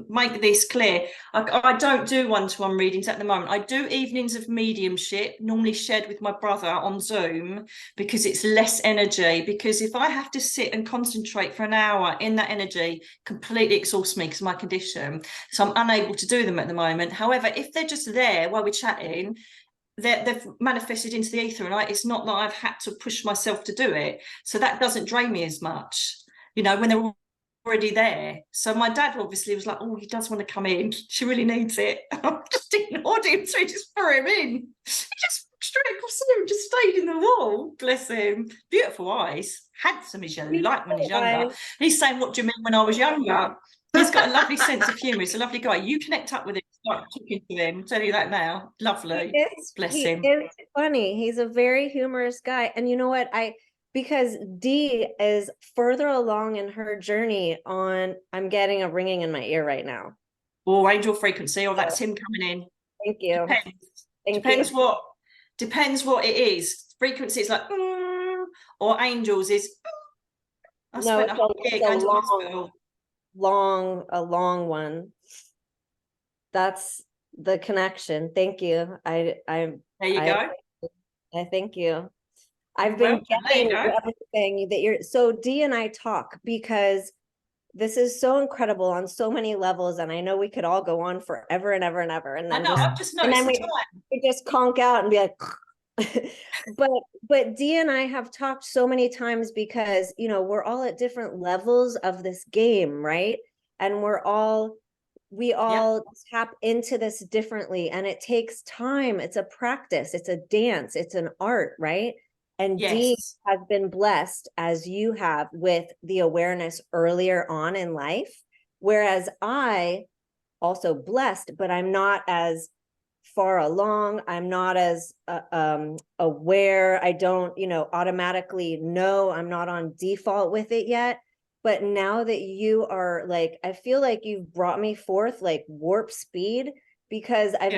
make this clear. I don't do one-to-one readings at the moment. I do evenings of mediumship, normally shared with my brother on Zoom, because it's less energy. Because if I have to sit and concentrate for an hour in that energy, completely exhausts me because of my condition. So I'm unable to do them at the moment. However, if they're just there while we're chatting, they've manifested into the ether, and it's not that I've had to push myself to do it, so that doesn't drain me as much, when they're already there. So my dad obviously was like, oh, he does want to come in, she really needs it. I just ignored him, so he just threw him in. He just straight across the room, just stayed in the wall. Bless him. Beautiful eyes, handsome as you like when he's younger. He's saying, what do you mean when I was younger? He's got a lovely sense of humour. He's a lovely guy. You connect up with him, start talking to him. I'll tell you that now. Lovely. Bless him. It's funny. He's a very humorous guy. And you know what? Because Dee is further along in her journey on, I'm getting a ringing in my ear right now. Or angel frequency, or that's him coming in. Thank you. Depends what it is. Frequency is like, or angels is. I spent a whole year going to hospital. A long one. That's the connection. Thank you. There you go. I thank you. I've been getting everything that you're so Dee and I talk, because this is so incredible on so many levels, and I know we could all go on forever and ever and ever, and then I've just noticed we just conk out and be like but Dee and I have talked so many times, because we're all at different levels of this game, right? And we all tap into this differently, and it takes time. It's a practice, it's a dance, it's an art, right? And Dee has been blessed, as you have, with the awareness earlier on in life, whereas I also blessed, but I'm not as far along. I'm not as aware. I don't, automatically know. I'm not on default with it yet. But now that you are like, I feel like you've brought me forth like warp speed, because I've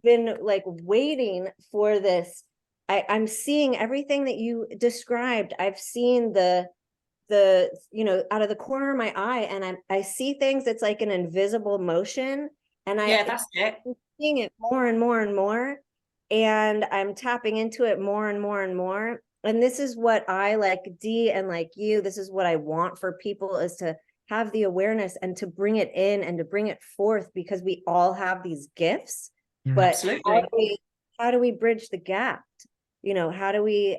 been like waiting for this. I'm seeing everything that you described. I've seen the out of the corner of my eye, and I see things. It's like an invisible motion, and that's it. I'm seeing it more and more and more, and I'm tapping into it more and more and more. And this is what I like, Dee, and like you, this is what I want for people, is to have the awareness and to bring it in and to bring it forth, because we all have these gifts. But Absolutely. how do we bridge the gap? You know, how do we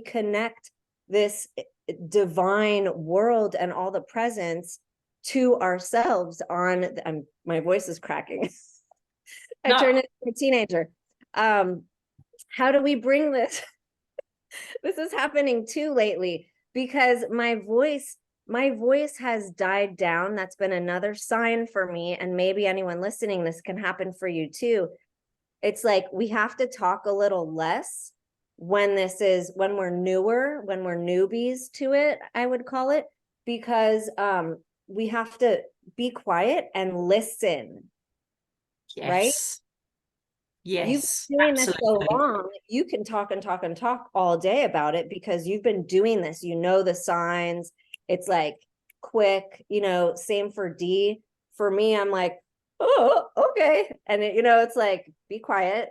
connect this divine world and all the presence to ourselves on my voice is cracking. I turned into a teenager. How do we bring this? This is happening too lately, because my voice has died down. That's been another sign for me. And maybe anyone listening, this can happen for you too. It's like we have to talk a little less when we're newer, when we're newbies to it, I would call it, because we have to be quiet and listen. Yes. Right? Yes. You've been doing absolutely. this so long, you can talk and talk and talk all day about it because you've been doing this. You know the signs. It's like quick, you know, same for D. For me, I'm like, oh, okay. And it's like, be quiet,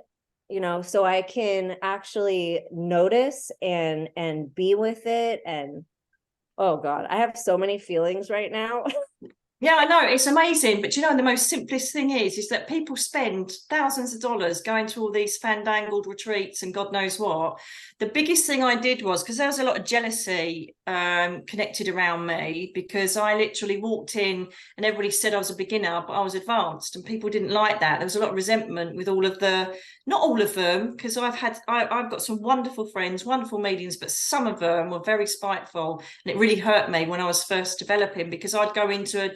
so I can actually notice and be with it. And oh God, I have so many feelings right now. Yeah, I know, it's amazing. But the most simplest thing is that people spend thousands of dollars going to all these fandangled retreats and God knows what. The biggest thing I did was, because there was a lot of jealousy connected around me, because I literally walked in and everybody said I was a beginner, but I was advanced, and people didn't like that. There was a lot of resentment with not all of them, because I've got some wonderful friends, wonderful mediums, but some of them were very spiteful, and it really hurt me when I was first developing, because I'd go into a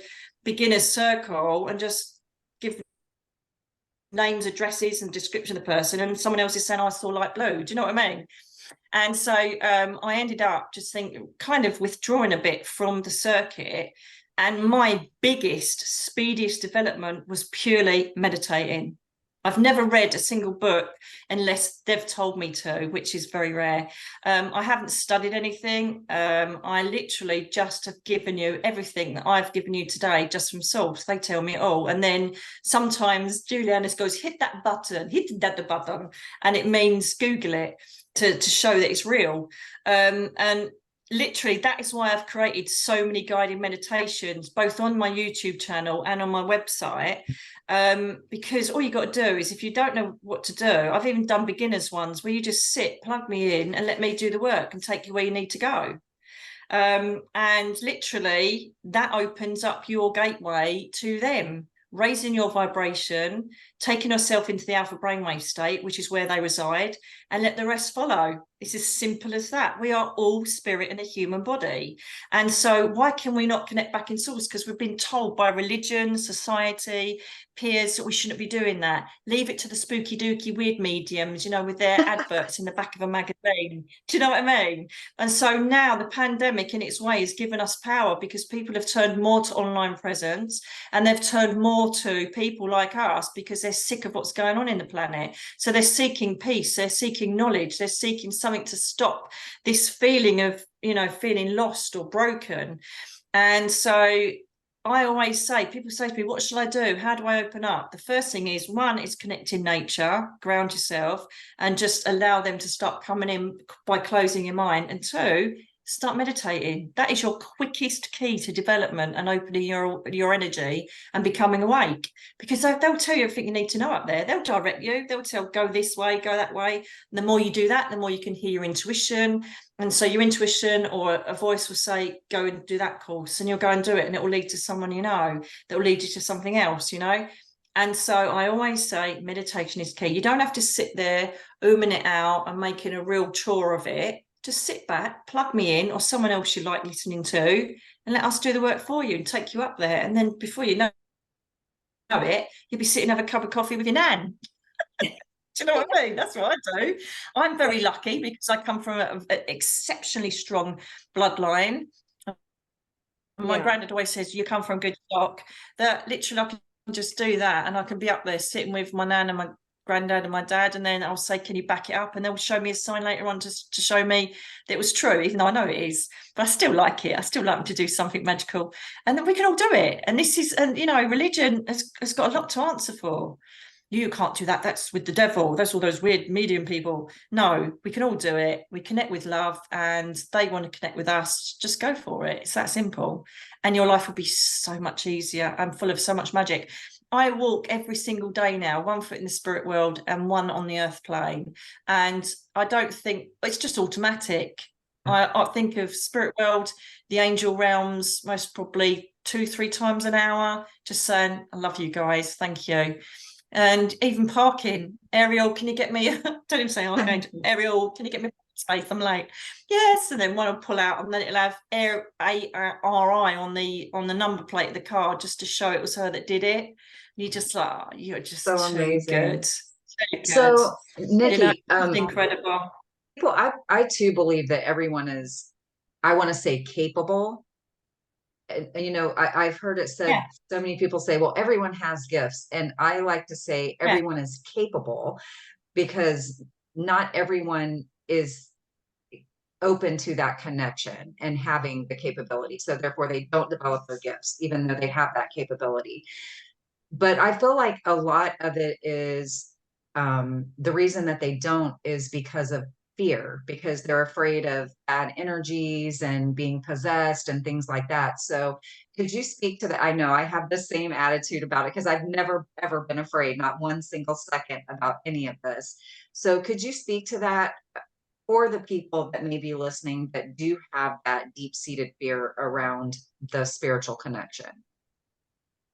beginner's circle and just give names, addresses and description of the person, and someone else is saying I saw light blue. Do you know what I mean? And so I ended up just kind of withdrawing a bit from the circuit, and my biggest, speediest development was purely meditating. I've never read a single book unless they've told me to, which is very rare. I haven't studied anything. I literally just have given you everything that I've given you today just from source. They tell me all. And then sometimes Juliana goes, hit that button, hit that button. And it means Google it to show that it's real. And literally, that is why I've created so many guided meditations, both on my YouTube channel and on my website. Because all you got to do is, if you don't know what to do, I've even done beginners ones where you just sit, plug me in and let me do the work and take you where you need to go. And literally that opens up your gateway to them, raising your vibration, taking yourself into the alpha brainwave state, which is where they reside, and let the rest follow. It's as simple as that. We are all spirit in a human body. And so why can we not connect back in source? Because we've been told by religion, society, peers that we shouldn't be doing that. Leave it to the spooky dooky weird mediums, with their adverts in the back of a magazine. Do you know what I mean? And so now the pandemic in its way has given us power, because people have turned more to online presence, and they've turned more to people like us because they're sick of what's going on in the planet. So they're seeking peace, they're seeking knowledge, they're seeking something to stop this feeling of, feeling lost or broken. And so I always say, people say to me, what should I do? How do I open up? The first thing is, one, is connect in nature, ground yourself, and just allow them to start coming in by closing your mind. And two, start meditating. That is your quickest key to development and opening your energy and becoming awake, because they'll tell you everything you need to know up there. They'll direct you. They'll tell, go this way, go that way. And the more you do that, the more you can hear your intuition. And so your intuition or a voice will say, go and do that course, and you'll go and do it, and it will lead to someone that will lead you to something else, And so I always say meditation is key. You don't have to sit there ooming it out and making a real chore of it. Just sit back, plug me in, or someone else you like listening to, and let us do the work for you and take you up there. And then before you know it, you'll be sitting, have a cup of coffee with your nan. Do you know what I mean? That's what I do. I'm very lucky because I come from an exceptionally strong bloodline. My granddad always says, you come from good stock. That literally I can just do that, and I can be up there sitting with my nan and my granddad and my dad, and then I'll say, can you back it up? And they'll show me a sign later on to show me that it was true, even though I know it is. But I still like it. I still like them to do something magical, and then we can all do it. And this is, and religion has got a lot to answer for. you can't do that, that's with the devil, that's all those weird medium people. No, we can all do it. We connect with love, and they want to connect with us. Just go for it. It's that simple, and your life will be so much easier and full of so much magic. I walk every single day now, one foot in the spirit world and one on the earth plane, and I don't think it's just automatic. I think of spirit world, the angel realms, most probably 2-3 times an hour, just saying, I love you guys, thank you. And even parking, Ariel, can you get me, don't even say Archangel, Ariel, can you get me space? I'm like, yes. And then one will pull out, and then it'll have RI on the number plate of the car, just to show it was her that did it. You just like, oh, you're just So too amazing. good. Too good. So, Nikki, it's incredible. people, I too believe that everyone is, I want to say, capable. And, you know, I've heard it said, so many people say, well, everyone has gifts. And I like to say everyone is capable, because not everyone is open to that connection and having the capability. So therefore they don't develop their gifts, even though they have that capability. But I feel like a lot of it is, the reason that they don't is because of fear, because they're afraid of bad energies and being possessed and things like that. So could you speak to that? I know I have the same attitude about it, because I've never, ever been afraid, not one single second, about any of this. So could you speak to that for the people that may be listening that do have that deep-seated fear around the spiritual connection?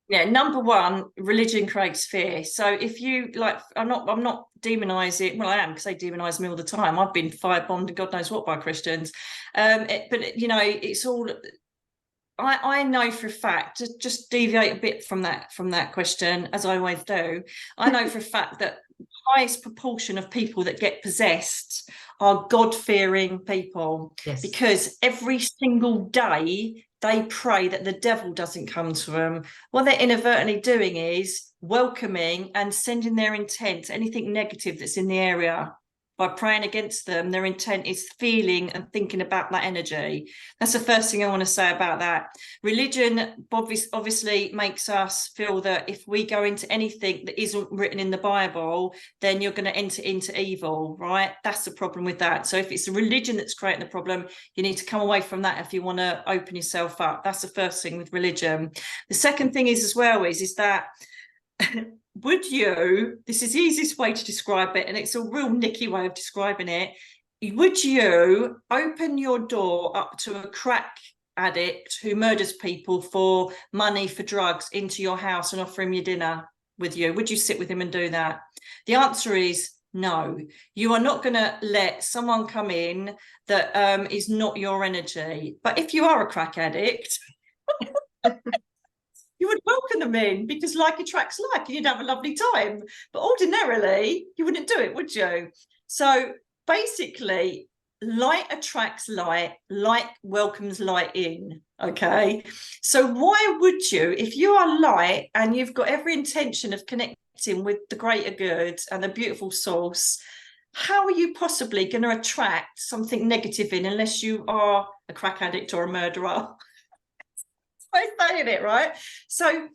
Yeah, number one, religion creates fear. So if you like, I'm not demonizing, well, I am, because they demonize me all the time. I've been firebombed and God knows what by Christians. But you know, it's all, I know for a fact, to just deviate a bit from that question, as I always do, I know for a fact that the highest proportion of people that get possessed are God-fearing people. Yes. Because every single day they pray that the devil doesn't come to them. What they're inadvertently doing is welcoming and sending their intent, anything negative that's in the area. By praying against them, their intent is feeling and thinking about that energy. That's the first thing I want to say about that. Religion obviously makes us feel that if we go into anything that isn't written in the Bible, then you're going to enter into evil, right? That's the problem with that. So if it's a religion that's creating the problem, you need to come away from that if you want to open yourself up. That's the first thing with religion. The second thing is as well is that would you, this is the easiest way to describe it, and it's a real Nicky way of describing it, would you open your door up to a crack addict who murders people for money, for drugs, into your house and offer him your dinner with you? Would you sit with him and do that? The answer is no. You are not going to let someone come in that is not your energy. But if you are a crack addict, you would welcome them in, because like attracts like, and you'd have a lovely time. But ordinarily, you wouldn't do it, would you? So basically, light attracts light, light welcomes light in, okay? So why would you, if you are light and you've got every intention of connecting with the greater good and the beautiful source, how are you possibly going to attract something negative in, unless you are a crack addict or a murderer? Saying it right. So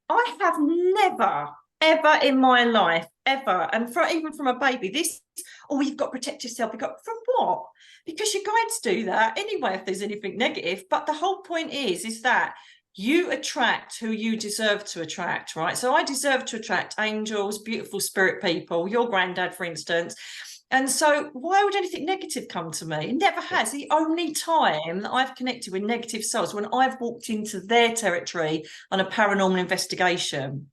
I have never ever in my life ever, and even from a baby, this, oh, you've got to protect yourself. You've got, from what? Because your guides do that anyway if there's anything negative. But the whole point is that you attract who you deserve to attract, right? So I deserve to attract angels, beautiful spirit people, your granddad, for instance. And so why would anything negative come to me? It never has. The only time that I've connected with negative souls, when I've walked into their territory on a paranormal investigation,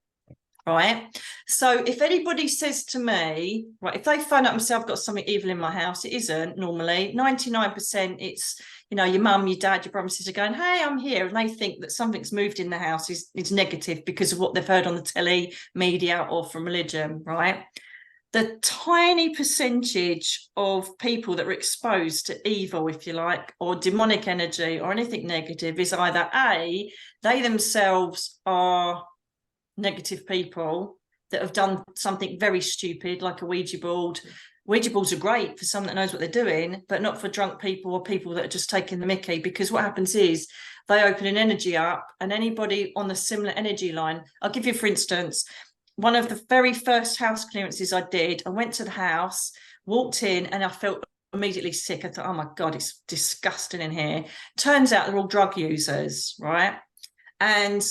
right? So if anybody says to me, right, if they phone up and say, I've got something evil in my house, it isn't normally. 99% it's, you know, your mum, your dad, your brother and sister going, hey, I'm here. And they think that something's moved in the house is negative because of what they've heard on the telly, media, or from religion, right? The tiny percentage of people that are exposed to evil, if you like, or demonic energy or anything negative is either A, they themselves are negative people that have done something very stupid, like a Ouija board. Ouija boards are great for someone that knows what they're doing, but not for drunk people or people that are just taking the mickey, because what happens is they open an energy up, and anybody on the similar energy line, I'll give you, for instance, one of the very first house clearances I did, I went to the house, walked in, and I felt immediately sick. I thought, oh my God, it's disgusting in here. Turns out they're all drug users, right? And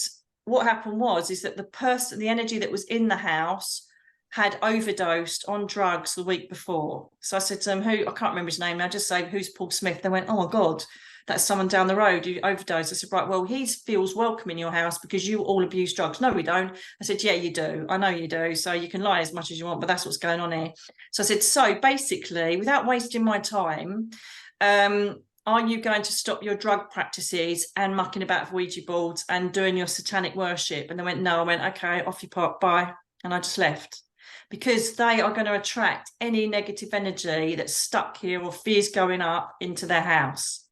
what happened is that the energy that was in the house had overdosed on drugs the week before. So I said to them, I can't remember his name. I just say, who's Paul Smith? They went, oh my God, that's someone down the road who overdosed. I said, right, well, he feels welcome in your house because you all abuse drugs. No, we don't. I said, yeah, you do. I know you do. So you can lie as much as you want, but that's what's going on here. So I said, so basically, without wasting my time, are you going to stop your drug practices and mucking about with Ouija boards and doing your satanic worship? And they went, no. I went, okay, off you pop, bye. And I just left. Because they are going to attract any negative energy that's stuck here or fears going up into their house.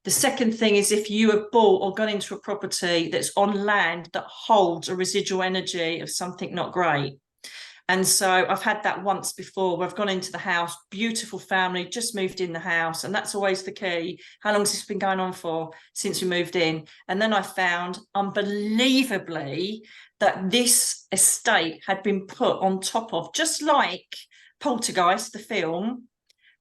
The second thing is, if you have bought or gone into a property that's on land that holds a residual energy of something not great. And so I've had that once before where I've gone into the house, beautiful family, just moved in the house. And that's always the key. How long has this been going on for? Since we moved in. And then I found, unbelievably, that this estate had been put on top of, just like Poltergeist, the film,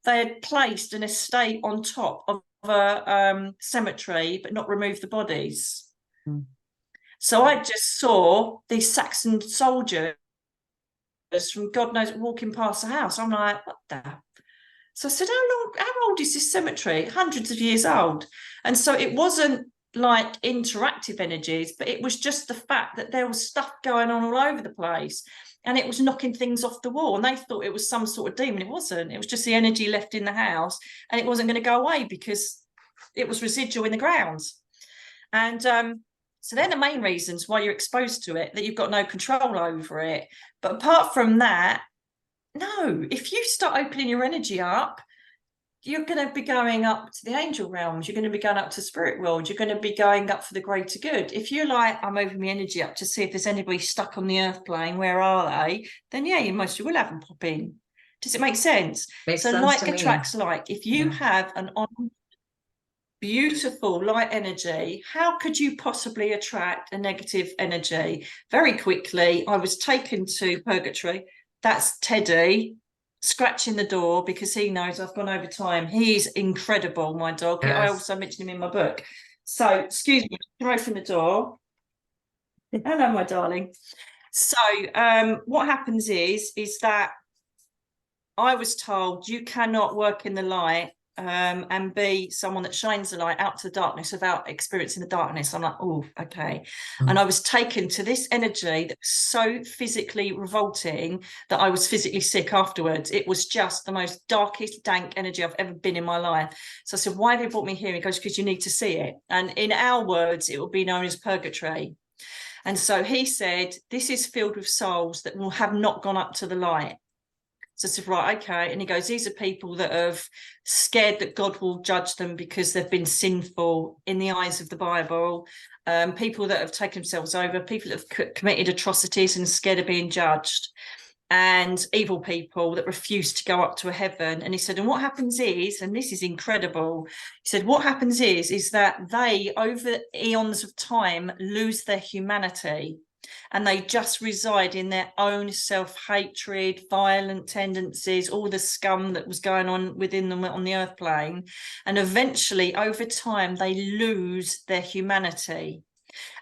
they had placed an estate on top of a cemetery, but not removed the bodies. Mm. So I just saw these Saxon soldiers from God knows walking past the house. I'm like, what the? So I said, how old is this cemetery? Hundreds of years old. And so it wasn't like interactive energies, but it was just the fact that there was stuff going on all over the place. And it was knocking things off the wall. And they thought it was some sort of demon. It wasn't. It was just the energy left in the house. And it wasn't going to go away because it was residual in the grounds. And so they're the main reasons why you're exposed to it, that you've got no control over it. But apart from that, no, if you start opening your energy up, you're going to be going up to the angel realms. You're going to be going up to spirit world. You're going to be going up for the greater good. If you're like, I'm opening my energy up to see if there's anybody stuck on the earth plane, where are they? Then yeah, you mostly will have them pop in. Does it make sense? Makes so sense like to attracts like. If you have an beautiful light energy, how could you possibly attract a negative energy? Very quickly, I was taken to purgatory. That's Teddy scratching the door because he knows I've gone over time. He's incredible, my dog. Yes. I also mentioned him in my book. So, excuse me, can I open the door? Hello, my darling. So, what happens is that I was told you cannot work in the light and be someone that shines the light out to the darkness without experiencing the darkness. I'm like, oh, okay. And I was taken to this energy that was so physically revolting that I was physically sick afterwards. It was just the most darkest, dank energy I've ever been in my life. So I said, why have you brought me here? He goes, because you need to see it. And in our words, it will be known as purgatory. And so he said, this is filled with souls that will have not gone up to the light. So I said, right, okay. And he goes, these are people that have scared that God will judge them because they've been sinful in the eyes of the Bible, people that have taken themselves over, people that have committed atrocities and scared of being judged, and evil people that refuse to go up to a heaven. And he said, and what happens is, and this is incredible, he said, what happens is that they, over eons of time, lose their humanity. And they just reside in their own self-hatred, violent tendencies, all the scum that was going on within them on the earth plane. And eventually, over time, they lose their humanity.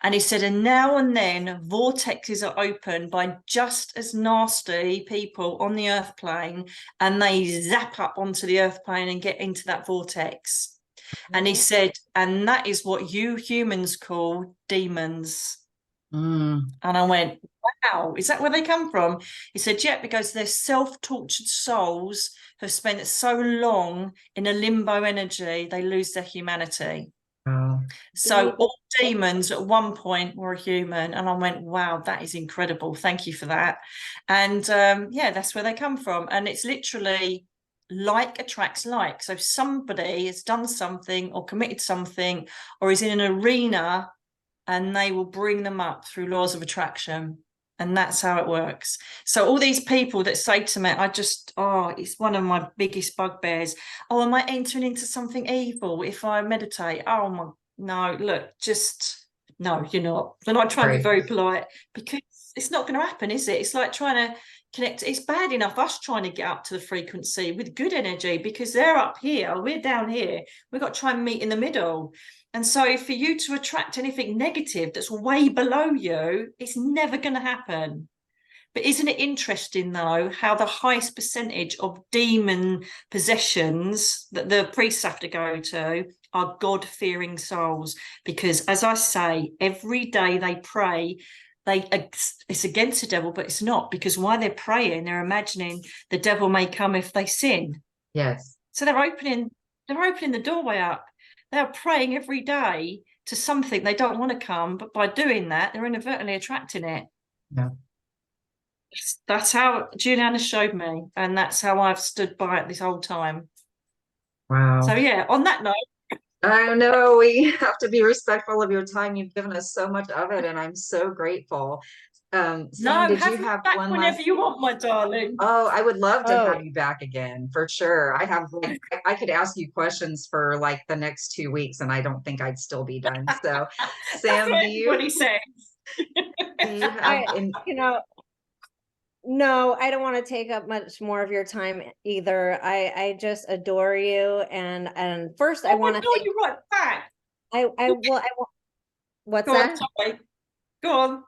And he said, and now and then, vortexes are opened by just as nasty people on the earth plane, and they zap up onto the earth plane and get into that vortex. Mm-hmm. And he said, and that is what you humans call demons. And I went, wow, is that where they come from? He said, yeah, because their self-tortured souls have spent so long in a limbo energy, they lose their humanity. Wow. So all demons at one point were a human. And I went, wow, that is incredible. Thank you for that. And yeah, that's where they come from. And it's literally like attracts like. So if somebody has done something or committed something or is in an arena, and they will bring them up through laws of attraction. And that's how it works. So all these people that say to me, it's one of my biggest bugbears. Oh, am I entering into something evil if I meditate? Oh, no, look, just no, you're not. And I try and be Right. very polite, because it's not going to happen, is it? It's like trying to connect. It's bad enough us trying to get up to the frequency with good energy, because they're up here, we're down here. We've got to try and meet in the middle. And so for you to attract anything negative that's way below you, it's never going to happen. But isn't it interesting, though, how the highest percentage of demon possessions that the priests have to go to are God-fearing souls? Because, as I say, every day they pray, it's against the devil, but it's not, because while they're praying, they're imagining the devil may come if they sin. Yes. So they're opening the doorway up. They're praying every day to something they don't want to come, but by doing that, they're inadvertently attracting it. Yeah. That's how Juliana showed me, and that's how I've stood by it this whole time. Wow. So yeah, on that note, I know we have to be respectful of your time. You've given us so much of it, and I'm so grateful. Sam, did you have back one whenever last? you want, my darling. Oh, I would love to Oh, have you back again for sure. I have like I could ask you questions for like the next 2 weeks, and I don't think I'd still be done. So, That's Sam, what everybody says. do you have in you know, no, I don't want to take up much more of your time either. I just adore you, and first I Oh my want to God, thank. you're right back. I want. What's Go on, that? sorry. Go on.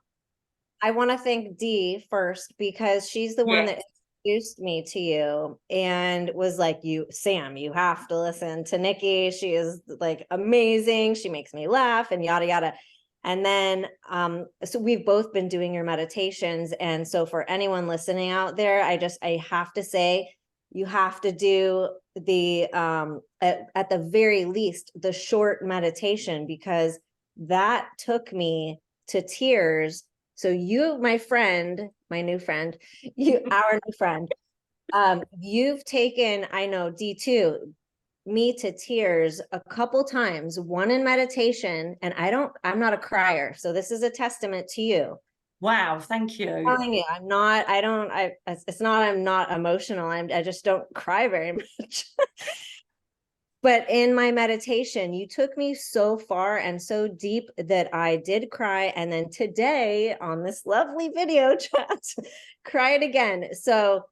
I want to thank Dee first, because she's the one Yeah. that introduced me to you and was like, Sam, you have to listen to Nicky. She is like amazing. She makes me laugh and yada, yada. And then, so we've both been doing your meditations. And so for anyone listening out there, I have to say, you have to do the, at the very least, the short meditation, because that took me to tears. So you, my friend, my new friend, our new friend, you've taken, I know, D2, me to tears a couple times, one in meditation, and I'm not a crier. So this is a testament to you. Wow, thank you. I'm telling you, it's not, I'm not emotional. I just don't cry very much. But in my meditation, you took me so far and so deep that I did cry. And then today on this lovely video chat, cried again. So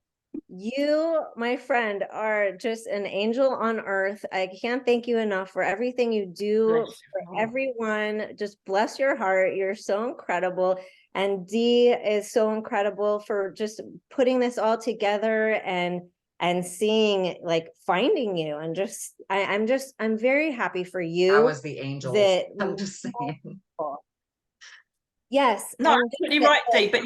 you, my friend, are just an angel on earth. I can't thank you enough for everything you do for everyone. Just bless your heart. You're so incredible. And Dee is so incredible for just putting this all together and seeing, like, finding you, and just I'm very happy for you. that was the angels. That I'm just saying. Yes. No, absolutely right, Dee. But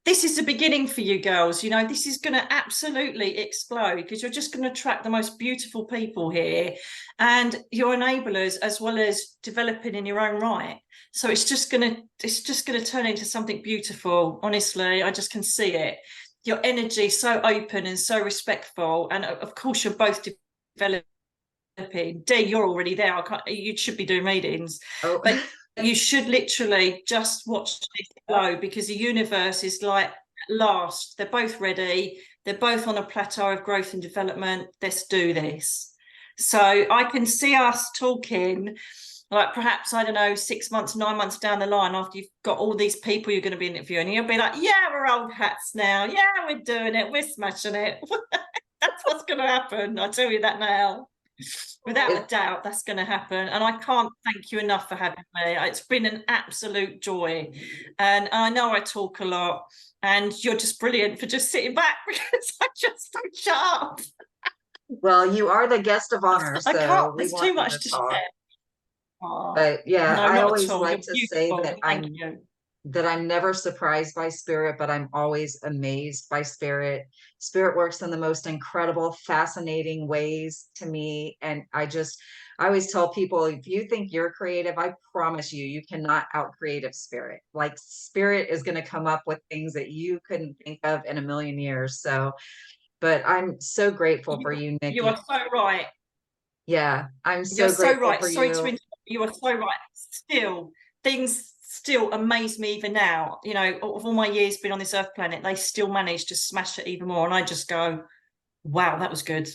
this is the beginning for you girls. You know, this is going to absolutely explode, because you're just going to attract the most beautiful people here, and you're enablers as well as developing in your own right. So it's just going to turn into something beautiful. Honestly, I just can see it. Your energy so open and so respectful, and of course you're both developing. Dee, you're already there. You should be doing readings, but you should literally just watch this flow, because the universe is like, at last, they're both ready. They're both on a plateau of growth and development. Let's do this. So I can see us talking, like, perhaps, I don't know, 6 months, 9 months down the line, after you've got all these people you're going to be interviewing, and you'll be like, yeah, we're old hats now. Yeah, we're doing it. We're smashing it. That's what's going to happen. I tell you that now. Without a doubt, that's going to happen. And I can't thank you enough for having me. It's been an absolute joy. And I know I talk a lot, and you're just brilliant for just sitting back, because I just don't shut up. Well, you are the guest of honor, so I can't. we There's want too you much to to talk. share. Oh, But yeah, no, I not at always all. You're like to say beautiful. Thank you. that I'm never surprised by spirit, but I'm always amazed by spirit. Spirit works in the most incredible, fascinating ways to me. And I always tell people, if you think you're creative, I promise you, you cannot out creative spirit. Like, spirit is going to come up with things that you couldn't think of in a million years. So, but I'm so grateful for you, You Nicky. are so right. Yeah, I'm You're so so grateful right. for Sorry to you. interrupt. You are so right. Still, things still amaze me even now. You know, of all my years being on this Earth planet, they still manage to smash it even more. And I just go, wow, that was good.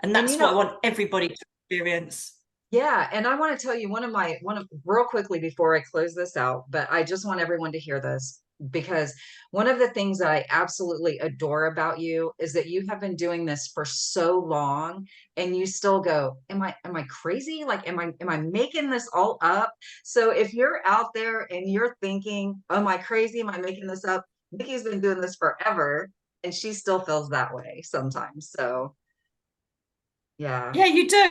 And that's what I want everybody to experience. Yeah, and I want to tell you one of real quickly before I close this out, but I just want everyone to hear this because one of the things that I absolutely adore about you is that you have been doing this for so long and you still go, am I crazy? Like am I making this all up? So if you're out there and you're thinking, am I crazy? Am I making this up? Nikki's been doing this forever and she still feels that way sometimes. So yeah. Yeah, you do.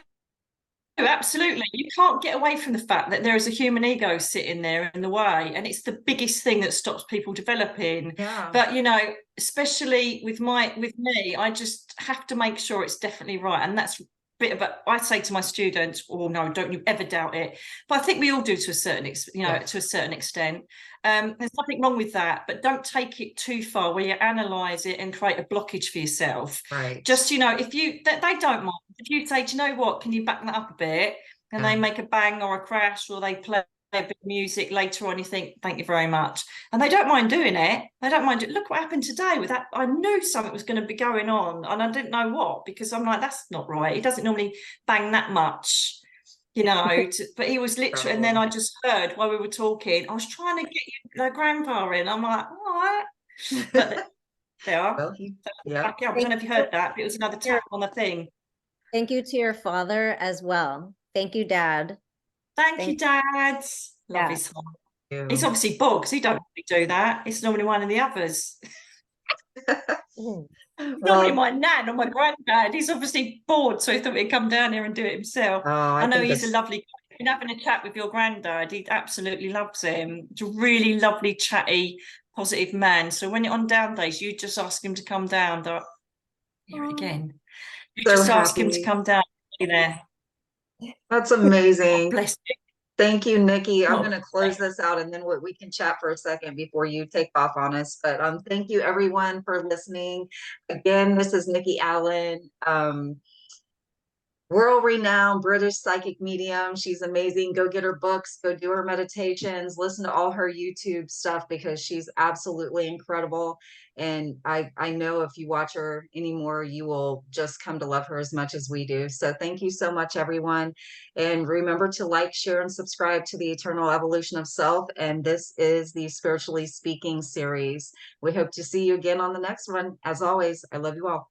Absolutely. You can't get away from the fact that there is a human ego sitting there in the way, and it's the biggest thing that stops people developing. Yeah. But you know, especially with me, I just have to make sure it's definitely right. And that's a bit of a, I say to my students, oh no, don't you ever doubt it. But I think we all do to a certain to a certain extent. There's nothing wrong with that, but don't take it too far where you analyze it and create a blockage for yourself. Right. Just, you know, if you they don't mind if you say, do you know what, can you back that up a bit? And Yeah. they make a bang or a crash, or they play a bit of music later on, you think, thank you very much. And they don't mind doing it. They don't mind it. Look what happened today with that. I knew something was going to be going on and I didn't know what, because I'm like, that's not right. He doesn't normally bang that much, you know, but he was literally, and then I just heard while we were talking, I was trying to get your grandpa in. I'm like, all right. But they are. Well, yeah. I don't know if you heard that, but it was another tap on the thing. Thank you to your father as well. Thank you, Dad. Thank you, Dad. Love Dad. his heart. He's obviously bored because he don't really do that. It's normally one of the others. Normally my nan or my granddad. He's obviously bored, so he thought he'd come down here and do it himself. I know he's a lovely guy. If you're having a chat with your granddad, he absolutely loves him. He's a really lovely, chatty, positive man. So when you're on down days, you just ask him to come down. Here it again. You So just ask him to happy. come down. Be there. That's amazing. Bless you. Thank you, Nikki. I'm Oh, going to close this out and then we can chat for a second before you take off on us. But thank you everyone for listening. Again, this is Nikki Allan, world-renowned British psychic medium. She's amazing. Go get her books, go do her meditations, listen to all her YouTube stuff because she's absolutely incredible. And I know if you watch her anymore, you will just come to love her as much as we do. So thank you so much, everyone. And remember to like, share, and subscribe to the Eternal Evolution of Self. And this is the Spiritually Speaking series. We hope to see you again on the next one. As always, I love you all.